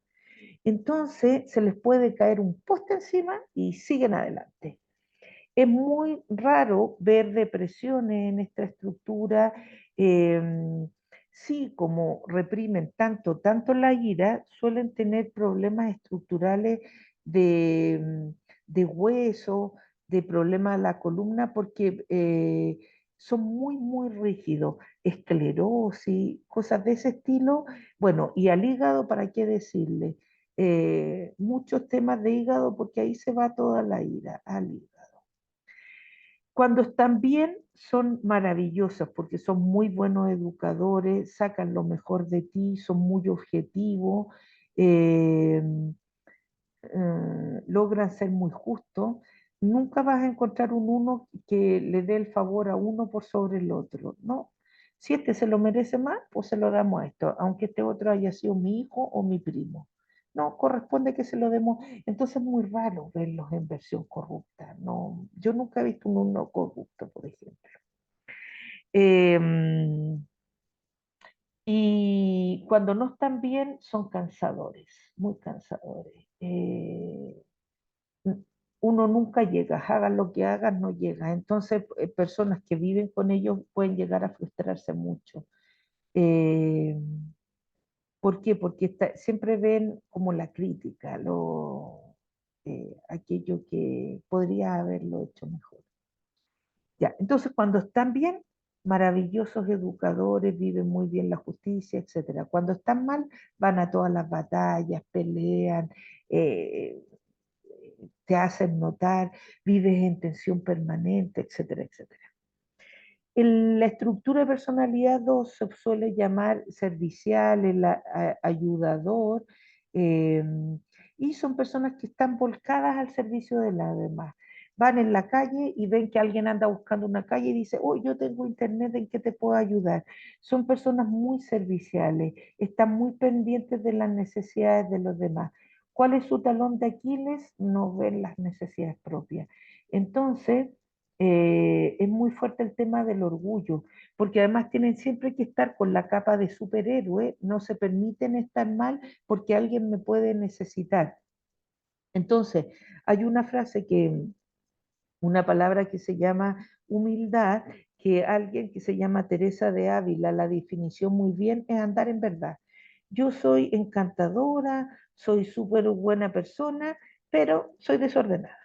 Entonces se les puede caer un poste encima y siguen adelante. Es muy raro ver depresiones en esta estructura. eh, sí, como reprimen tanto la ira, suelen tener problemas estructurales de hueso, de problemas de la columna, porque son muy rígidos, esclerosis, cosas de ese estilo. Bueno, y al hígado, ¿para qué decirle? Muchos temas de hígado, porque ahí se va toda la ira, al hígado. Cuando están bien, son maravillosos porque son muy buenos educadores, sacan lo mejor de ti, son muy objetivos, eh, logran ser muy justos. Nunca vas a encontrar un uno que le dé el favor a uno por sobre el otro, ¿no? Si este se lo merece más, pues se lo damos a esto, aunque este otro haya sido mi hijo o mi primo. No, corresponde que se lo demos. Entonces es muy raro verlos en versión corrupta. No, yo nunca he visto un uno corrupto, por ejemplo. Em, y cuando no están bien, son cansadores, muy cansadores. Uno nunca llega, hagan lo que hagan, no llega. Entonces, personas que viven con ellos pueden llegar a frustrarse mucho. Eh, ¿Por qué? Porque siempre ven como la crítica, aquello que podría haberlo hecho mejor. Ya, entonces, cuando están bien, maravillosos educadores, viven muy bien la justicia, etcétera. Cuando están mal, van a todas las batallas, pelean, eh, te hacen notar, vives en tensión permanente, etcétera, etcétera. La estructura de personalidad 2 se suele llamar servicial, ayudador, eh, y son personas que están volcadas al servicio de las demás. Van en la calle y ven que alguien anda buscando una calle y dice, oh, yo tengo internet, ¿en qué te puedo ayudar? Son personas muy serviciales, están muy pendientes de las necesidades de los demás. ¿Cuál es su talón de Aquiles? No ven las necesidades propias. Entonces, es muy fuerte el tema del orgullo, porque además tienen siempre que estar con la capa de superhéroe, no se permiten estar mal porque alguien me puede necesitar. Entonces, hay una palabra que se llama humildad, que alguien que se llama Teresa de Ávila la definició muy bien, es andar en verdad. Yo soy encantadora, soy súper buena persona, pero soy desordenada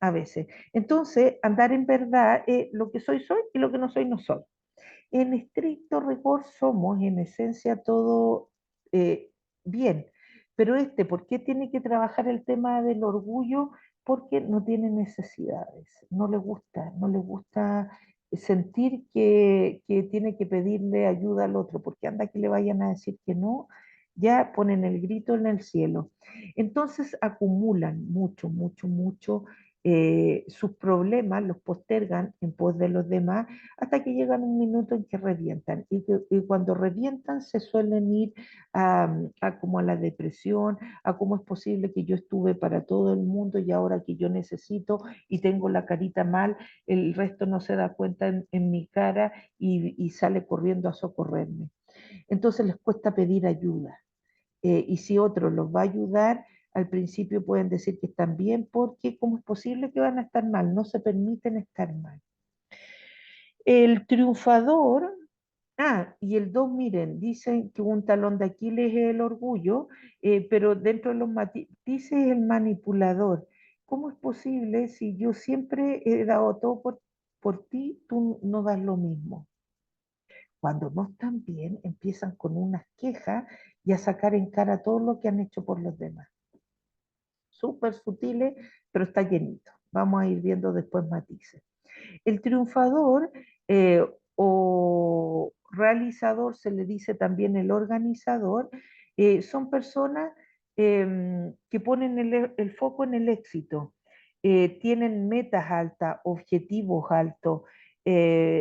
a veces. Entonces, andar en verdad, lo que soy, soy y lo que no soy, no soy. En estricto rigor somos, en esencia, todo bien. Pero ¿por qué tiene que trabajar el tema del orgullo? porque no tiene necesidades, no le gusta sentir que tiene que pedirle ayuda al otro, porque anda que le vayan a decir que no, ya ponen el grito en el cielo. Entonces acumulan mucho, mucho, mucho, sus problemas, los postergan en pos de los demás, hasta que llegan un minuto en que revientan. Y cuando revientan se suelen ir a como a la depresión, a cómo es posible que yo estuve para todo el mundo y ahora que yo necesito y tengo la carita mal, el resto no se da cuenta en mi cara y sale corriendo a socorrerme. Entonces les cuesta pedir ayuda. Y si otro los va a ayudar, al principio pueden decir que están bien porque ¿cómo es posible que van a estar mal? No se permiten estar mal. El triunfador, y el 2 miren, dicen que un talón de Aquiles es el orgullo, pero dentro de los matices es el manipulador. ¿Cómo es posible si yo siempre he dado todo por ti, tú no das lo mismo? Cuando no están bien, empiezan con unas quejas y a sacar en cara todo lo que han hecho por los demás. Súper sutiles, pero está llenito. Vamos a ir viendo después matices. El triunfador o realizador, se le dice también el organizador, son personas que ponen el foco en el éxito, tienen metas altas, objetivos altos,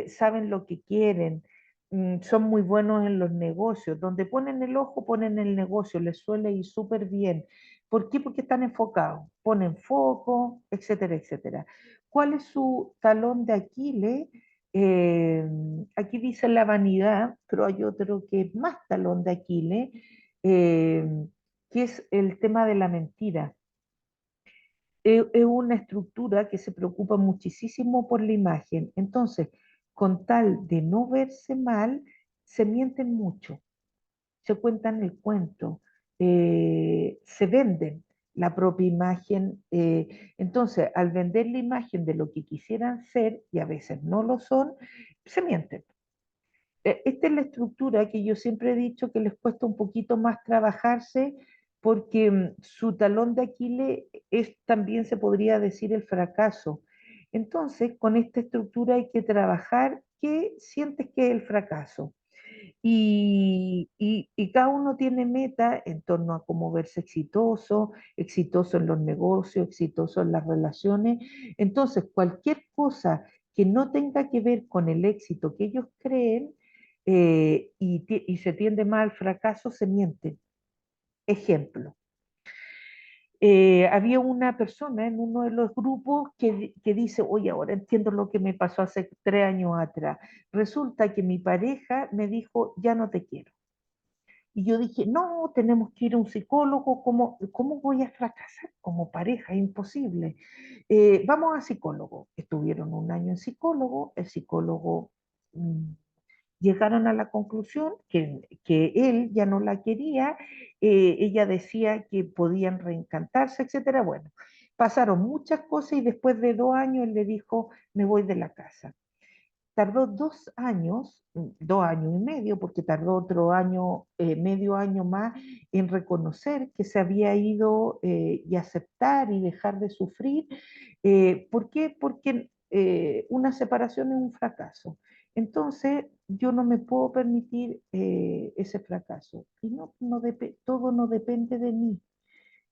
saben lo que quieren, son muy buenos en los negocios, donde ponen el ojo, ponen el negocio, les suele ir súper bien. ¿Por qué? Porque están enfocados, ponen foco, etcétera, etcétera. ¿Cuál es su talón de Aquiles? Eh, Aquí dice la vanidad, pero hay otro que es más talón de Aquiles, eh, que es el tema de la mentira. Es una estructura que se preocupa muchísimo por la imagen. Entonces, con tal de no verse mal, se mienten mucho, se cuentan el cuento, se venden la propia imagen. Entonces, al vender la imagen de lo que quisieran ser, y a veces no lo son, se mienten. Esta es la estructura que yo siempre he dicho que les cuesta un poquito más trabajarse porque su talón de Aquiles es también se podría decir el fracaso. Entonces, con esta estructura hay que trabajar. ¿Qué sientes que es el fracaso? Y cada uno tiene meta en torno a cómo verse exitoso, exitoso en los negocios, exitoso en las relaciones. Entonces, cualquier cosa que no tenga que ver con el éxito que ellos creen y se tiende más al fracaso, se miente. Ejemplo. Había una persona en uno de los grupos que dice, oye, ahora entiendo lo que me pasó hace 3 años atrás. Resulta que mi pareja me dijo, ya no te quiero. Y yo dije, no, tenemos que ir a un psicólogo, ¿cómo voy a fracasar como pareja? Es imposible. Vamos a psicólogo. Estuvieron un año en psicólogo, el psicólogo llegaron a la conclusión que él ya no la quería, ella decía que podían reencantarse, etcétera. Bueno, pasaron muchas cosas y después de 2 años él le dijo, me voy de la casa. Tardó 2 años, 2 años y medio, porque tardó otro año, medio año más en reconocer que se había ido y aceptar y dejar de sufrir. ¿Por qué? Porque una separación es un fracaso. Entonces, yo no me puedo permitir ese fracaso. Y todo no depende de mí.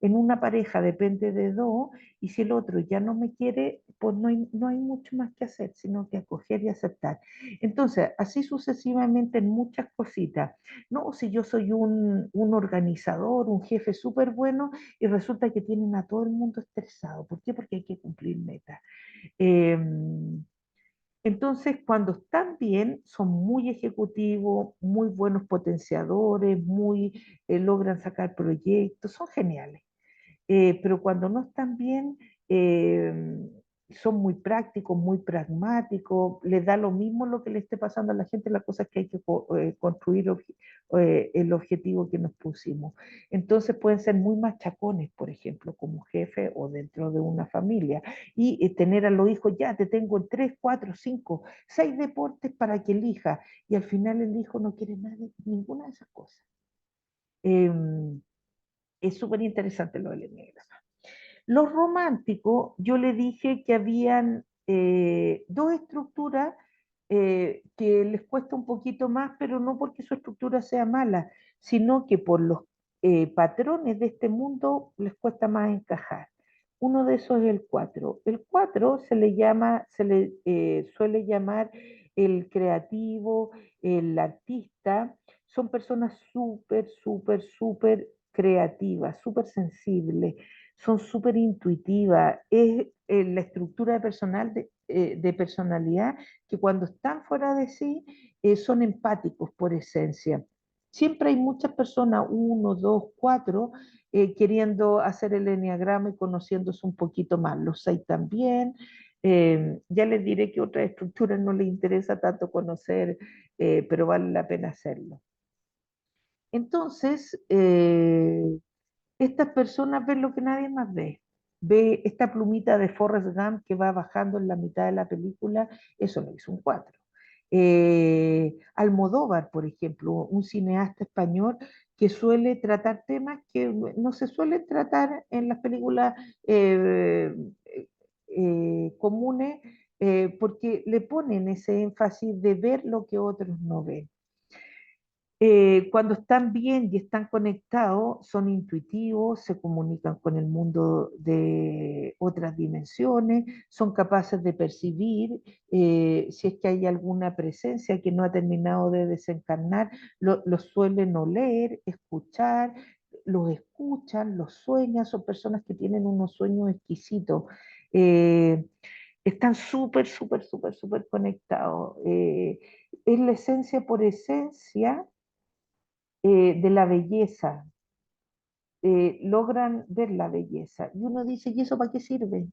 En una pareja depende de dos, y si el otro ya no me quiere, pues no hay mucho más que hacer, sino que acoger y aceptar. Entonces, así sucesivamente en muchas cositas. No, si yo soy un organizador, un jefe súper bueno, y resulta que tienen a todo el mundo estresado. ¿Por qué? Porque hay que cumplir metas. Entonces, cuando están bien, son muy ejecutivos, muy buenos potenciadores, logran sacar proyectos, son geniales. Pero cuando no están bien, eh, son muy prácticos, muy pragmáticos, les da lo mismo lo que le esté pasando a la gente, la cosa es que hay que construir el objetivo que nos pusimos. Entonces pueden ser muy machacones, por ejemplo, como jefe o dentro de una familia, y tener a los hijos, ya te tengo en 3, 4, 5, 6 deportes para que elija, y al final el hijo no quiere nada, ninguna de esas cosas. Es súper interesante lo del enneagrama. Los románticos, yo le dije que habían dos estructuras que les cuesta un poquito más, pero no porque su estructura sea mala, sino que por los patrones de este mundo les cuesta más encajar. Uno de esos es el 4. El 4 se le llama, se le suele llamar el creativo, el artista. Son personas súper, súper, súper creativas, súper sensibles, son súper intuitivas. Es la estructura de personalidad que cuando están fuera de sí son empáticos por esencia. Siempre hay muchas personas, uno, dos, cuatro, queriendo hacer el enneagrama y conociéndose un poquito más. Los seis también. Ya les diré que otras estructuras no les interesa tanto conocer, pero vale la pena hacerlo. Entonces, estas personas ven lo que nadie más ve. Ve esta plumita de Forrest Gump que va bajando en la mitad de la película, eso lo hizo un 4. Almodóvar, por ejemplo, un cineasta español que suele tratar temas que no se suelen tratar en las películas comunes, porque le ponen ese énfasis de ver lo que otros no ven. Cuando están bien y están conectados, son intuitivos, se comunican con el mundo de otras dimensiones, son capaces de percibir si es que hay alguna presencia que no ha terminado de desencarnar, lo suelen oler, escuchar, los escuchan, los sueñan, son personas que tienen unos sueños exquisitos. Eh, Están súper, súper, súper, súper conectados. Es la esencia por esencia de la belleza, logran ver la belleza. Y uno dice, ¿y eso para qué sirve?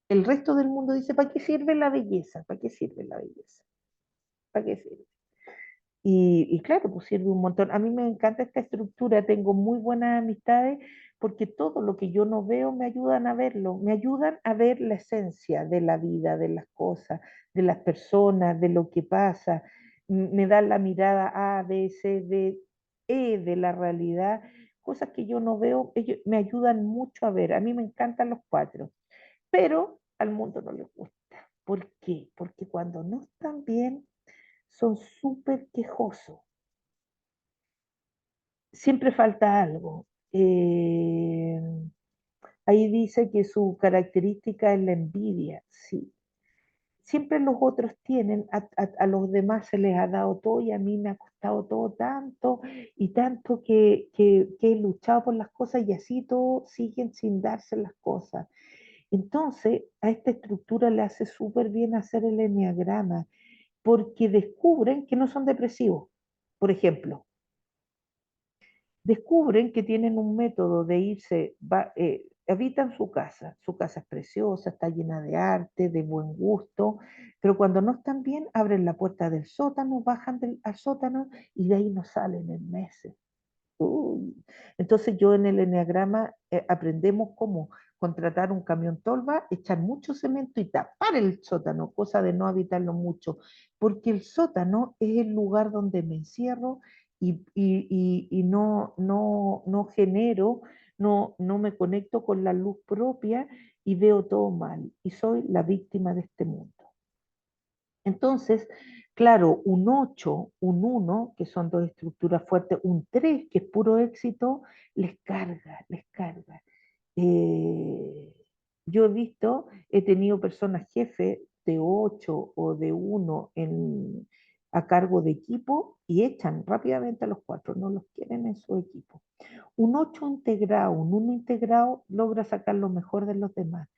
El resto del mundo dice, ¿para qué sirve la belleza? ¿Para qué sirve la belleza? ¿Para qué sirve? Y claro, pues sirve un montón. A mí me encanta esta estructura, tengo muy buenas amistades porque todo lo que yo no veo me ayudan a verlo, me ayudan a ver la esencia de la vida, de las cosas, de las personas, de lo que pasa. Me dan la mirada A, B, C, D, E de la realidad, cosas que yo no veo, ellos me ayudan mucho a ver. A mí me encantan los cuatro, pero al mundo no les gusta. ¿Por qué? Porque cuando no están bien, son súper quejosos. Siempre falta algo. Ahí dice que su característica es la envidia, sí. Siempre los otros tienen, a los demás se les ha dado todo y a mí me ha costado todo tanto y tanto que he luchado por las cosas y así todos siguen sin darse las cosas. Entonces, a esta estructura le hace súper bien hacer el enneagrama porque descubren que no son depresivos. Por ejemplo, descubren que tienen un método de irse, habitan su casa es preciosa, está llena de arte, de buen gusto, pero cuando no están bien, abren la puerta del sótano, bajan al sótano y de ahí no salen en meses. Uy. Entonces yo en el enneagrama aprendemos cómo contratar un camión tolva, echar mucho cemento y tapar el sótano, cosa de no habitarlo mucho, porque el sótano es el lugar donde me encierro y no genero, no me conecto con la luz propia y veo todo mal y soy la víctima de este mundo. Entonces, claro, un 8, un uno, que son dos estructuras fuertes, un 3, que es puro éxito, les carga, les carga. Eh, yo he visto, he tenido personas jefes de 8 o de uno a cargo de equipo y echan rápidamente a los cuatro, no los quieren en su equipo. Un 8 integrado, un uno integrado logra sacar lo mejor de los demás.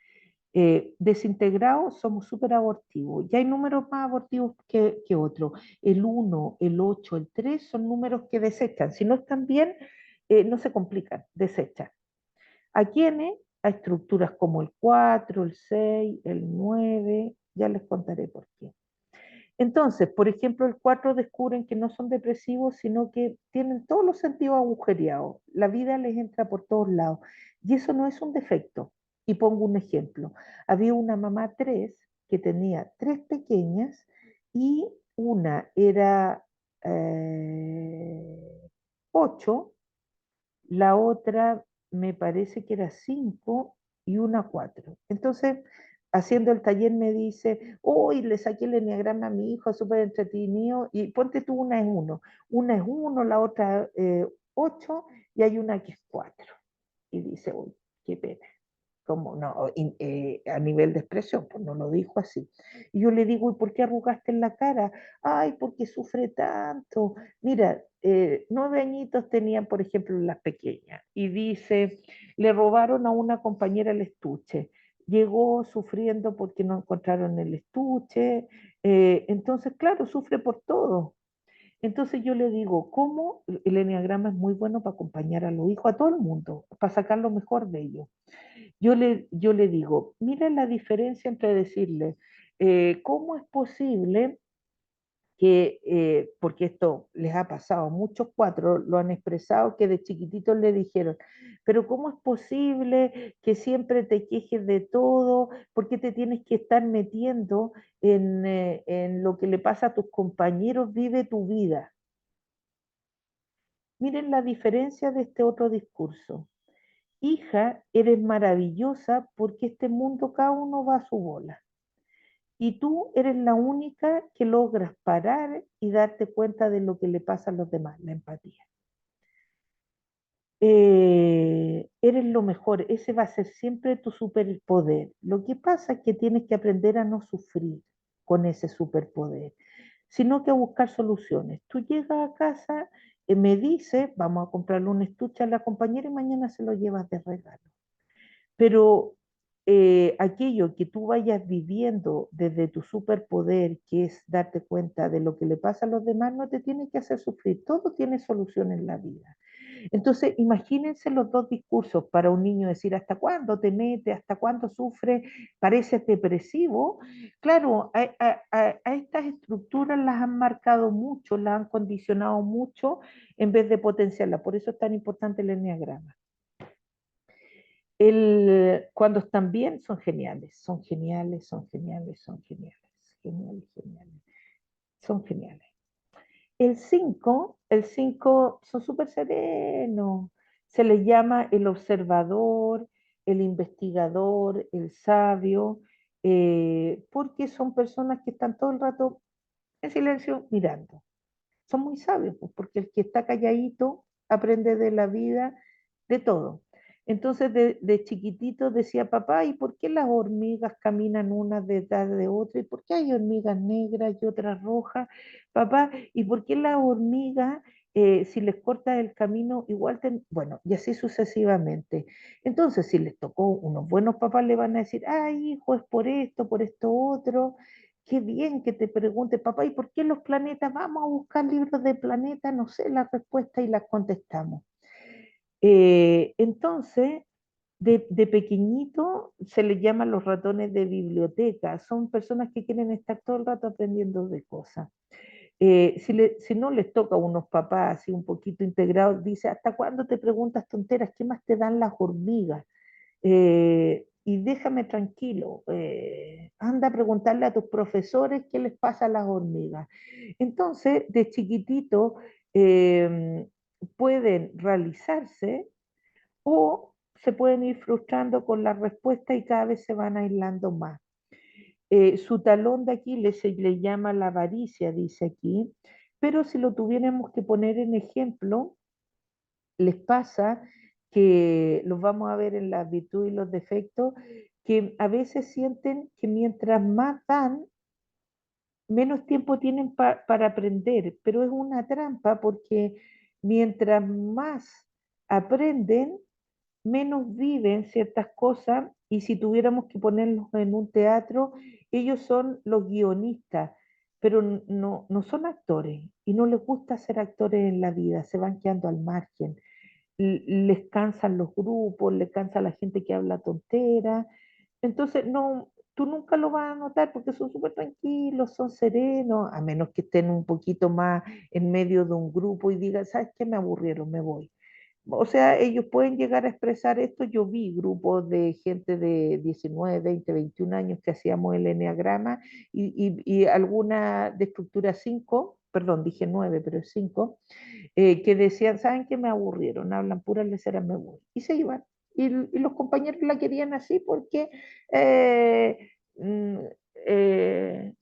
Desintegrados somos súper abortivos. Ya hay números más abortivos que otros. El uno, el 8, el 3 son números que desechan. Si no están bien, no se complican, desechan. ¿A quiénes? A estructuras como el 4, el 6, el 9, ya les contaré por qué. Entonces, por ejemplo, el 4 descubren que no son depresivos, sino que tienen todos los sentidos agujereados. La vida les entra por todos lados. Y eso no es un defecto. Y pongo un ejemplo. Había una mamá 3 que tenía tres pequeñas y una era 8, la otra me parece que era 5 y una 4. Entonces, haciendo el taller me dice, hoy le saqué el enneagrama a mi hijo, súper entretenido, y ponte tú una es uno, la otra 8, y hay una que es 4. Y dice, uy, qué pena. Como no, a nivel de expresión, pues no lo dijo así. Y yo le digo, ¿y por qué arrugaste en la cara? Ay, porque sufre tanto. Mira, 9 añitos tenían, por ejemplo, las pequeñas, y dice, le robaron a una compañera el estuche. Llegó sufriendo porque no encontraron el estuche. Entonces, claro, sufre por todo. Entonces yo le digo, ¿cómo el enneagrama es muy bueno para acompañar a los hijos, a todo el mundo, para sacar lo mejor de ellos? Yo le digo, mira la diferencia entre decirle, ¿cómo es posible que, porque esto les ha pasado, muchos 4 lo han expresado, que de chiquititos le dijeron, pero ¿cómo es posible que siempre te quejes de todo? ¿Por qué te tienes que estar metiendo en lo que le pasa a tus compañeros? Vive tu vida. Miren la diferencia de este otro discurso. Hija, eres maravillosa porque este mundo cada uno va a su bola. Y tú eres la única que logras parar y darte cuenta de lo que le pasa a los demás, la empatía. Eres lo mejor, ese va a ser siempre tu superpoder. Lo que pasa es que tienes que aprender a no sufrir con ese superpoder, sino que a buscar soluciones. Tú llegas a casa, me dices, vamos a comprarle un estuche a la compañera y mañana se lo llevas de regalo. Pero aquello que tú vayas viviendo desde tu superpoder, que es darte cuenta de lo que le pasa a los demás, no te tiene que hacer sufrir. Todo tiene solución en la vida. Entonces, imagínense los dos discursos para un niño decir, ¿hasta cuándo te metes? ¿Hasta cuándo sufres? ¿Pareces depresivo? Claro, a estas estructuras las han marcado mucho, las han condicionado mucho en vez de potenciarlas. Por eso es tan importante el enneagrama. Cuando están bien son geniales, son geniales, son geniales, son geniales, geniales, geniales, son geniales. El cinco son súper serenos, se les llama el observador, el investigador, el sabio, porque son personas que están todo el rato en silencio mirando. Son muy sabios, pues, porque el que está calladito aprende de la vida, de todo. Entonces, de chiquitito decía papá, ¿y por qué las hormigas caminan unas detrás de otras? ¿Y por qué hay hormigas negras y otras rojas? Papá, ¿y por qué las hormigas, si les cortas el camino, igual bueno, y así sucesivamente? Entonces, si les tocó unos buenos papás, le van a decir, ay, hijo, es por esto otro. Qué bien que te pregunte, papá, ¿y por qué los planetas? Vamos a buscar libros de planetas, no sé la respuesta y las contestamos. Entonces, de pequeñito se les llama los ratones de biblioteca. Son personas que quieren estar todo el rato aprendiendo de cosas. Si no les toca a unos papás así un poquito integrados, dice, ¿hasta cuándo te preguntas tonteras? ¿Qué más te dan las hormigas? Y déjame tranquilo, anda a preguntarle a tus profesores qué les pasa a las hormigas. Entonces, de chiquitito eh, pueden realizarse o se pueden ir frustrando con la respuesta y cada vez se van aislando más. Su talón de Aquiles se le llama la avaricia, dice aquí, pero si lo tuviéramos que poner en ejemplo, les pasa que los vamos a ver en las virtudes y los defectos, que a veces sienten que mientras más dan, menos tiempo tienen para aprender, pero es una trampa porque mientras más aprenden, menos viven ciertas cosas y si tuviéramos que ponerlos en un teatro, ellos son los guionistas, pero no son actores y no les gusta ser actores en la vida, se van quedando al margen. Les cansan los grupos, les cansa la gente que habla tontera. Entonces, no, tú nunca lo vas a notar porque son súper tranquilos, son serenos, a menos que estén un poquito más en medio de un grupo y digan, ¿sabes qué? Me aburrieron, me voy. O sea, ellos pueden llegar a expresar esto. Yo vi grupos de gente de 19, 20, 21 años que hacíamos el enneagrama y alguna de estructura 5, perdón, dije 9, pero es 5, que decían, ¿saben qué? Me aburrieron, hablan puras leceras, me voy. Y se iban. y los compañeros la querían así porque eh, mm,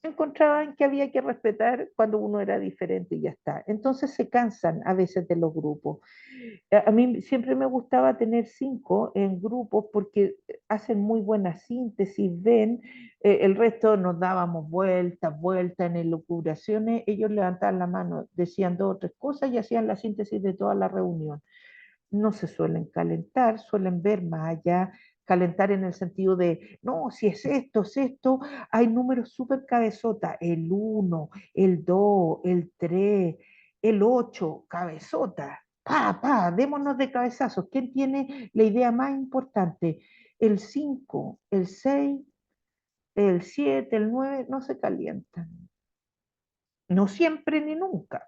encontraban que había que respetar cuando uno era diferente y ya está. Entonces se cansan a veces de los grupos. A mí siempre me gustaba tener 5 en grupos porque hacen muy buena síntesis, ven, el resto nos dábamos vueltas, vueltas en elucubraciones, ellos levantaban la mano, decían 2 o 3 cosas y hacían la síntesis de toda la reunión. No se suelen calentar, suelen ver más allá, calentar en el sentido de, no, si es esto, hay números súper cabezota, el 1, el 2, el 3, el 8, cabezota, démonos de cabezazos. ¿Quién tiene la idea más importante? El 5, el 6, el 7, el 9, no se calientan. No siempre ni nunca.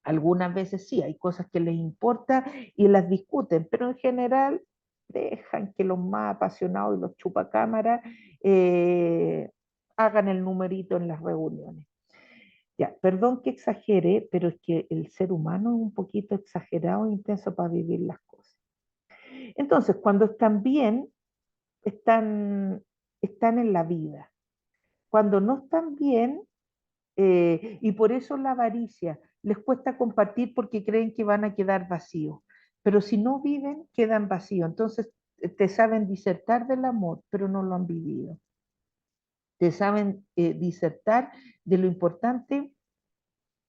Algunas veces sí, hay cosas que les importa y las discuten, pero en general dejan que los más apasionados y los chupacámaras eh, hagan el numerito en las reuniones. Ya, perdón que exagere, pero es que el ser humano es un poquito exagerado e intenso para vivir las cosas. Entonces, cuando están bien, están, están en la vida. Cuando no están bien, y por eso la avaricia les cuesta compartir porque creen que van a quedar vacíos. Pero si no viven, quedan vacíos. Entonces te saben disertar del amor, pero no lo han vivido. Te saben disertar de lo importante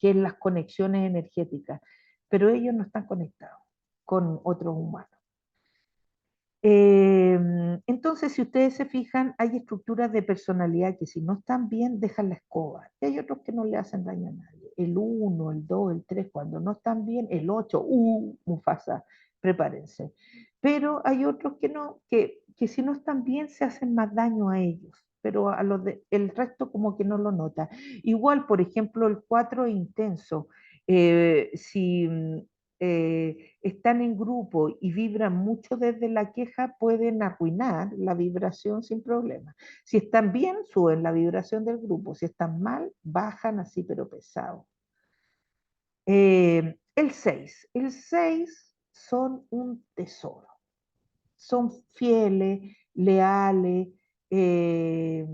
que es las conexiones energéticas, pero ellos no están conectados con otros humanos. Entonces, si ustedes se fijan, hay estructuras de personalidad que si no están bien, dejan la escoba. Y hay otros que no le hacen daño a nadie. El 1, el 2, el 3, cuando no están bien, el 8, Mufasa, prepárense. Pero hay otros que no, que si no están bien, se hacen más daño a ellos. Pero el resto como que no lo nota. Igual, por ejemplo, el 4 es intenso. Si están en grupo y vibran mucho desde la queja, pueden arruinar la vibración sin problema. Si están bien, suben la vibración del grupo. Si están mal, bajan así, pero pesado. El 6 son un tesoro. Son fieles, leales. eh,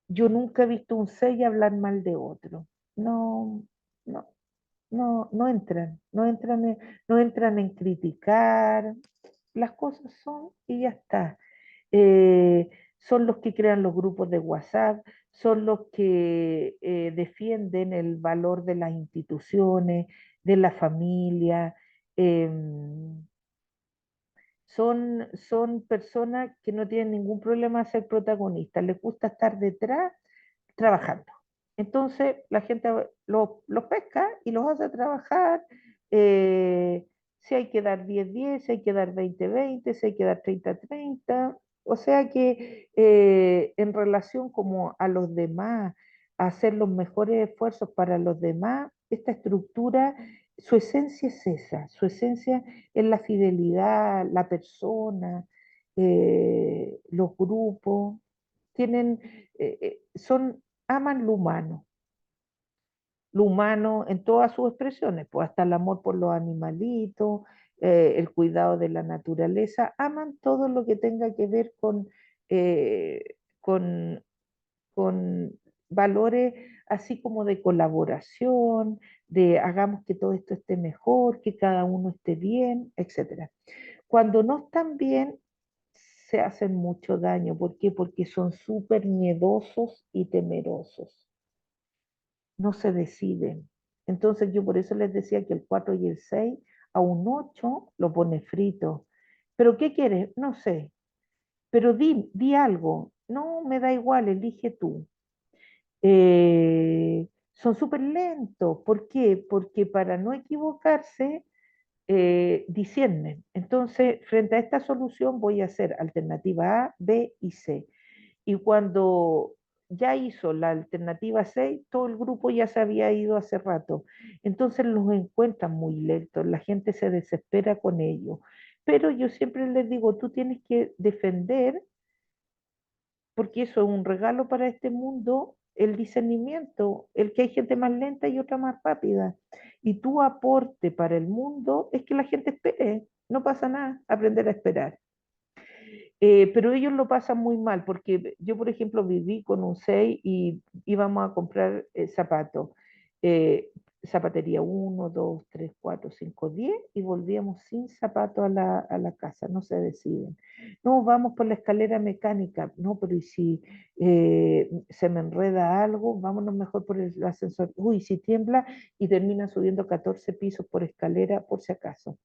yo nunca he visto un 6 hablar mal de otro. No, no, no entran en criticar, las cosas son y ya está. Son los que crean los grupos de WhatsApp, son los que defienden el valor de las instituciones, de la familia. em, son personas que no tienen ningún problema de ser protagonistas, les gusta estar detrás trabajando. Entonces la gente los pesca y los hace trabajar. Si hay que dar 10-10, si hay que dar 20-20, si hay que dar 30-30. O sea que en relación como a los demás, a hacer los mejores esfuerzos para los demás, esta estructura, su esencia es esa, su esencia es la fidelidad, la persona, los grupos, tienen, aman lo humano en todas sus expresiones, pues hasta el amor por los animalitos, el cuidado de la naturaleza, aman todo lo que tenga que ver eh, con, con valores así como de colaboración, de hagamos que todo esto esté mejor, que cada uno esté bien, etcétera. Cuando no están bien, se hacen mucho daño. ¿Por qué? Porque son súper miedosos y temerosos. No se deciden. Entonces yo por eso les decía que el 4 y el 6 a un 8 lo pone frito. ¿Pero qué quieres? No sé. Pero di algo. No, me da igual, elige tú. Son súper lentos. ¿Por qué? Porque para no equivocarse, disciernen. Entonces, frente a esta solución voy a hacer alternativa A, B y C. Y cuando ya hizo la alternativa 6, todo el grupo ya se había ido hace rato. Entonces los encuentran muy lentos, la gente se desespera con ellos. Pero yo siempre les digo, tú tienes que defender, porque eso es un regalo para este mundo, el discernimiento, el que hay gente más lenta y otra más rápida. Y tu aporte para el mundo es que la gente espere, no pasa nada, aprender a esperar. Pero ellos lo pasan muy mal, porque yo, por ejemplo, viví con un 6 y íbamos a comprar zapatos. Eh, Zapatería 1, 2, 3, 4, 5, 10 y volvíamos sin zapatos a la casa, no se deciden. No, vamos por la escalera mecánica, no, pero ¿y si se me enreda algo? Vámonos mejor por el ascensor. Uy, si tiembla y termina subiendo 14 pisos por escalera, por si acaso.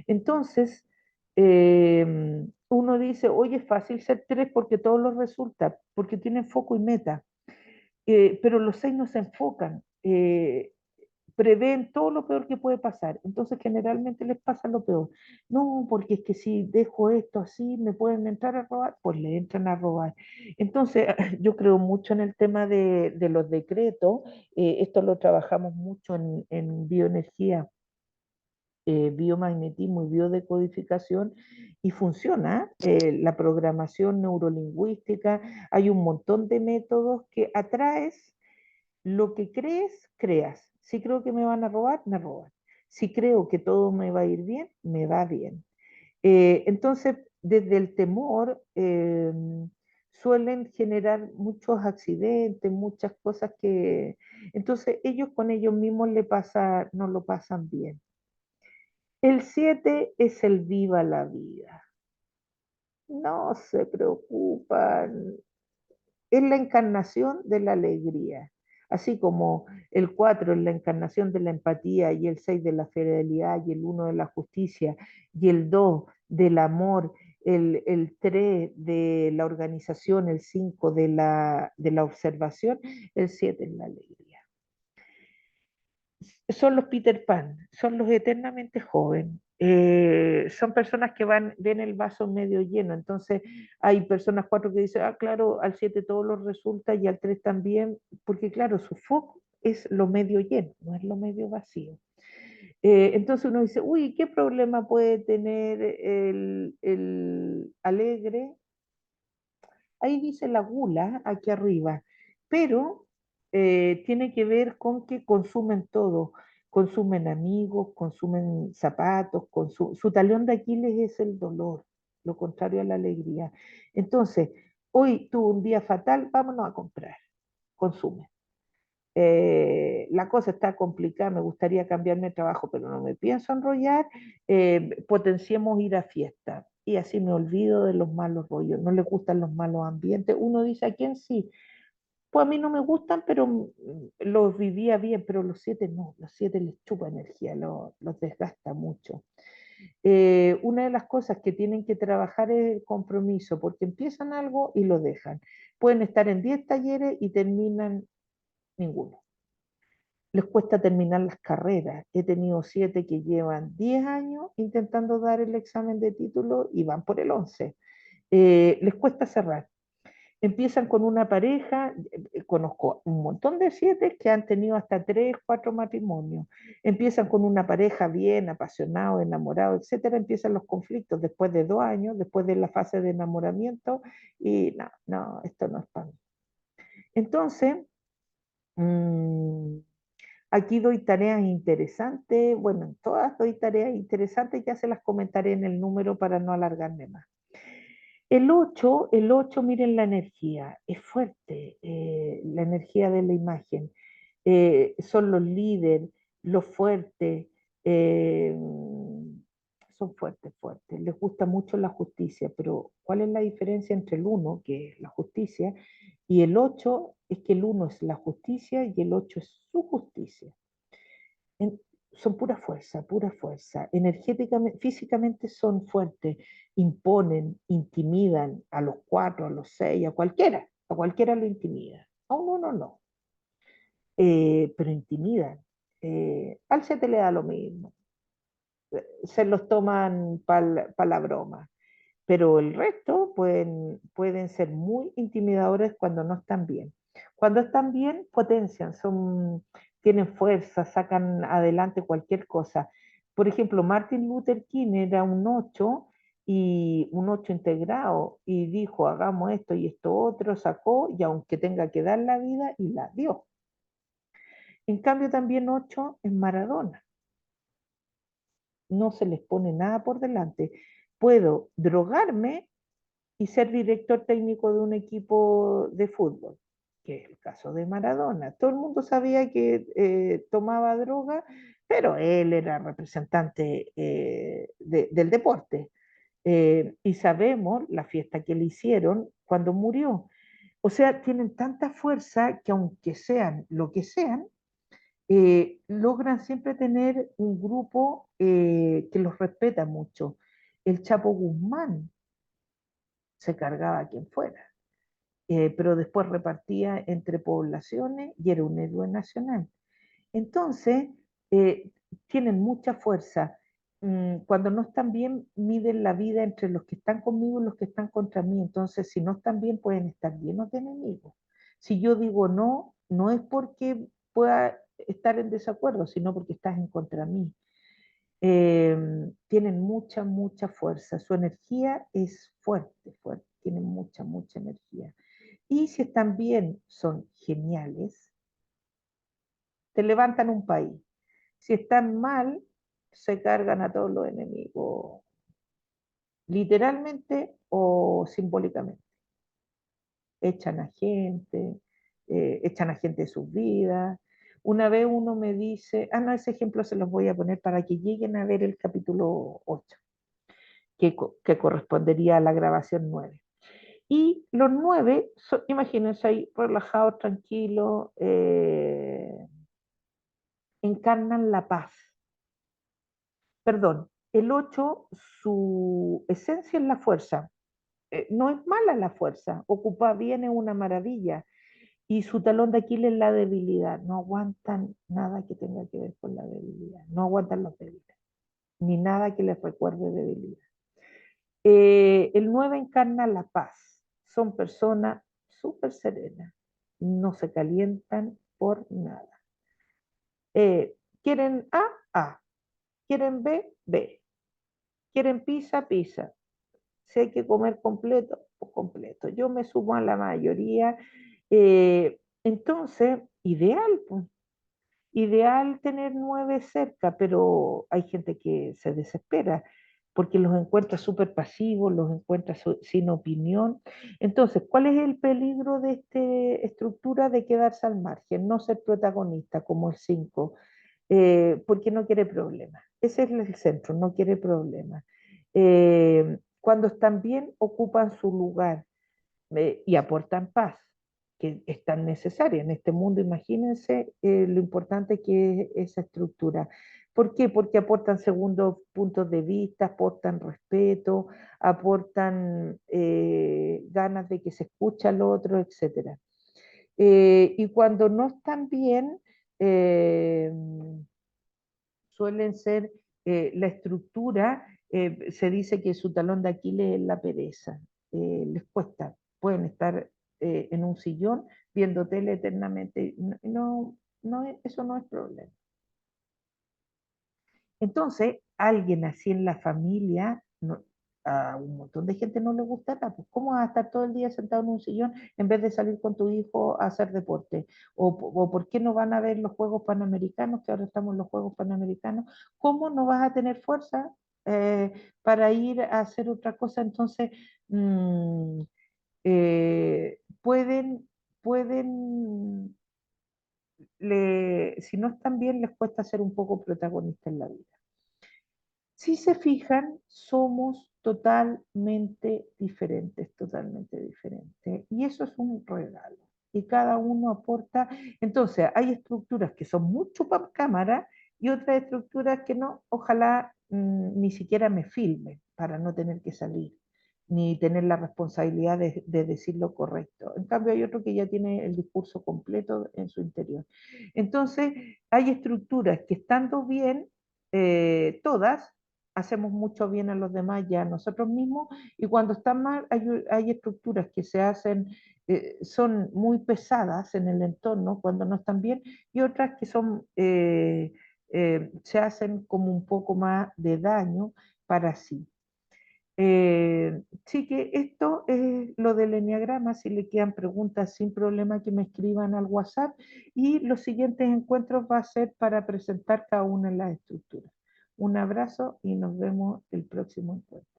Entonces, uno dice, oye, es fácil ser 3 porque todos los resulta, porque tienen foco y meta. Pero los 6 no se enfocan, prevén todo lo peor que puede pasar. Entonces, generalmente les pasa lo peor. No, porque es que si dejo esto así, me pueden entrar a robar, pues le entran a robar. Entonces, yo creo mucho en el tema de los decretos. Esto lo trabajamos mucho en bioenergía, biomagnetismo y biodecodificación, y funciona. La programación neurolingüística, hay un montón de métodos que atraes lo que crees, creas. Si creo que me van a robar, me roban. Si creo que todo me va a ir bien, me va bien. Entonces, desde el temor, suelen generar muchos accidentes, muchas cosas que... Entonces, ellos con ellos mismos no lo pasan bien. El 7 es el viva la vida. No se preocupan. Es la encarnación de la alegría. Así como el 4 es la encarnación de la empatía y el 6 de la fidelidad y el 1 de la justicia y el 2 del amor, el 3 de la organización, el 5 de la observación, el 7 es la alegría. Son los Peter Pan, son los eternamente jóvenes. Son personas que ven el vaso medio lleno. Entonces, hay personas 4 que dicen, ah, claro, al 7 todo lo resulta y al 3 también, porque claro, su foco es lo medio lleno, no es lo medio vacío. Entonces uno dice, uy, ¿qué problema puede tener el alegre? Ahí dice la gula, aquí arriba, pero tiene que ver con que consumen todo, consumen amigos, consumen zapatos, su talón de Aquiles es el dolor, lo contrario a la alegría. Entonces, hoy tuvo un día fatal, vámonos a comprar, consume. La cosa está complicada, me gustaría cambiarme de trabajo, pero no me pienso enrollar, potenciemos ir a fiesta. Y así me olvido de los malos rollos, no le gustan los malos ambientes. Uno dice, ¿a quién sí? Pues a mí no me gustan, pero los vivía bien, pero los 7 no, los 7 les chupa energía, los desgasta mucho. Una de las cosas que tienen que trabajar es el compromiso, porque empiezan algo y lo dejan. Pueden estar en 10 talleres y terminan ninguno. Les cuesta terminar las carreras. He tenido 7 que llevan 10 años intentando dar el examen de título y van por el 11. Les cuesta cerrar. Empiezan con una pareja, conozco un montón de 7 que han tenido hasta 3, 4 matrimonios. Empiezan con una pareja bien, apasionado, enamorado, etcétera. Empiezan los conflictos después de 2 años, después de la fase de enamoramiento, y no, no, esto no es para mí. Entonces, mmm, aquí doy tareas interesantes, bueno, en todas doy tareas interesantes, ya se las comentaré en el número para no alargarme más. El ocho, miren la energía, es fuerte, la energía de la imagen. Son los líderes, los fuertes, eh, son fuertes, fuertes. Les gusta mucho la justicia, pero ¿cuál es la diferencia entre el uno, que es la justicia, y el 8? Es que el uno es la justicia y el 8 es su justicia. En- Son pura fuerza. Energéticamente, físicamente son fuertes, imponen, intimidan a los 4, a los 6, a cualquiera lo intimida. A uno no, pero intimidan. Al 7 le da lo mismo, se los toman para la broma, pero el resto pueden ser muy intimidadores cuando no están bien. Cuando están bien, potencian, tienen fuerza, sacan adelante cualquier cosa. Por ejemplo, Martin Luther King era un 8 y un 8 integrado y dijo, hagamos esto y esto otro, sacó y aunque tenga que dar la vida, y la dio. En cambio también 8 es Maradona, no se les pone nada por delante. Puedo drogarme y ser director técnico de un equipo de fútbol, que es el caso de Maradona. Todo el mundo sabía que tomaba droga, pero él era representante del deporte. Y sabemos la fiesta que le hicieron cuando murió. O sea, tienen tanta fuerza que aunque sean lo que sean, logran siempre tener un grupo que los respeta mucho. El Chapo Guzmán se cargaba a quien fuera, pero después repartía entre poblaciones y era un héroe nacional. Entonces, eh, tienen mucha fuerza. Cuando no están bien, miden la vida entre los que están conmigo y los que están contra mí. Entonces, si no están bien, pueden estar llenos de enemigos. Si yo digo no, no es porque pueda estar en desacuerdo, sino porque estás en contra mí. Tienen mucha, mucha fuerza. Su energía es fuerte, fuerte. Tienen mucha, mucha energía. Y si están bien, son geniales. Te levantan un país. Si están mal, se cargan a todos los enemigos, literalmente o simbólicamente. Echan a gente, echan a gente de sus vidas. Una vez uno me dice, no, ese ejemplo se los voy a poner para que lleguen a ver el capítulo 8, que correspondería a la grabación 9. Y los 9, imagínense ahí, relajados, tranquilos, encarnan la paz. Perdón, el 8, su esencia es la fuerza. No es mala la fuerza, ocupa bien es una maravilla. Y su talón de Aquiles es la debilidad. No aguantan nada que tenga que ver con la debilidad. No aguantan los débiles, ni nada que les recuerde debilidad. El 9 encarna la paz. Son personas súper serenas. No se calientan por nada. ¿Quieren A? A. ¿Quieren B? B. ¿Quieren pizza? Pizza. Si hay que comer completo, pues completo. Yo me sumo a la mayoría. Entonces, ideal, pues. Ideal tener 9 cerca, pero hay gente que se desespera porque los encuentra súper pasivos, los encuentra sin opinión. Entonces, ¿cuál es el peligro de esta estructura de quedarse al margen, no ser protagonista como el 5? Porque no quiere problemas. Ese es el centro, no quiere problemas. Cuando están bien, ocupan su lugar y aportan paz, que es tan necesaria en este mundo. Imagínense lo importante que es esa estructura. ¿Por qué? Porque aportan segundos puntos de vista, aportan respeto, aportan ganas de que se escuche al otro, etcétera. Y cuando no están bien, eh, suelen ser la estructura, se dice que su talón de Aquiles es la pereza, les cuesta, pueden estar en un sillón viendo tele eternamente, no, eso no es problema. Entonces, alguien así en la familia, a un montón de gente no le gustará, pues ¿cómo vas a estar todo el día sentado en un sillón en vez de salir con tu hijo a hacer deporte? O ¿por qué no van a ver los Juegos Panamericanos, que ahora estamos en los Juegos Panamericanos? ¿Cómo no vas a tener fuerza eh, para ir a hacer otra cosa? Entonces, mm, pueden, si no están bien, les cuesta ser un poco protagonistas en la vida. Si se fijan, somos totalmente diferentes, totalmente diferentes. Y eso es un regalo. Y cada uno aporta. Entonces, hay estructuras que son mucho para cámara y otras estructuras que no. Ojalá ni siquiera me filme para no tener que salir, ni tener la responsabilidad de decir lo correcto. En cambio, hay otro que ya tiene el discurso completo en su interior. Entonces, hay estructuras que estando bien, todas, hacemos mucho bien a los demás y a nosotros mismos, y cuando están mal hay estructuras que se hacen, son muy pesadas en el entorno cuando no están bien, y otras que son, se hacen como un poco más de daño para sí. Sí que esto es lo del enneagrama. Si le quedan preguntas sin problema que me escriban al WhatsApp, y los siguientes encuentros va a ser para presentar cada una de las estructuras. Un abrazo y nos vemos el próximo encuentro.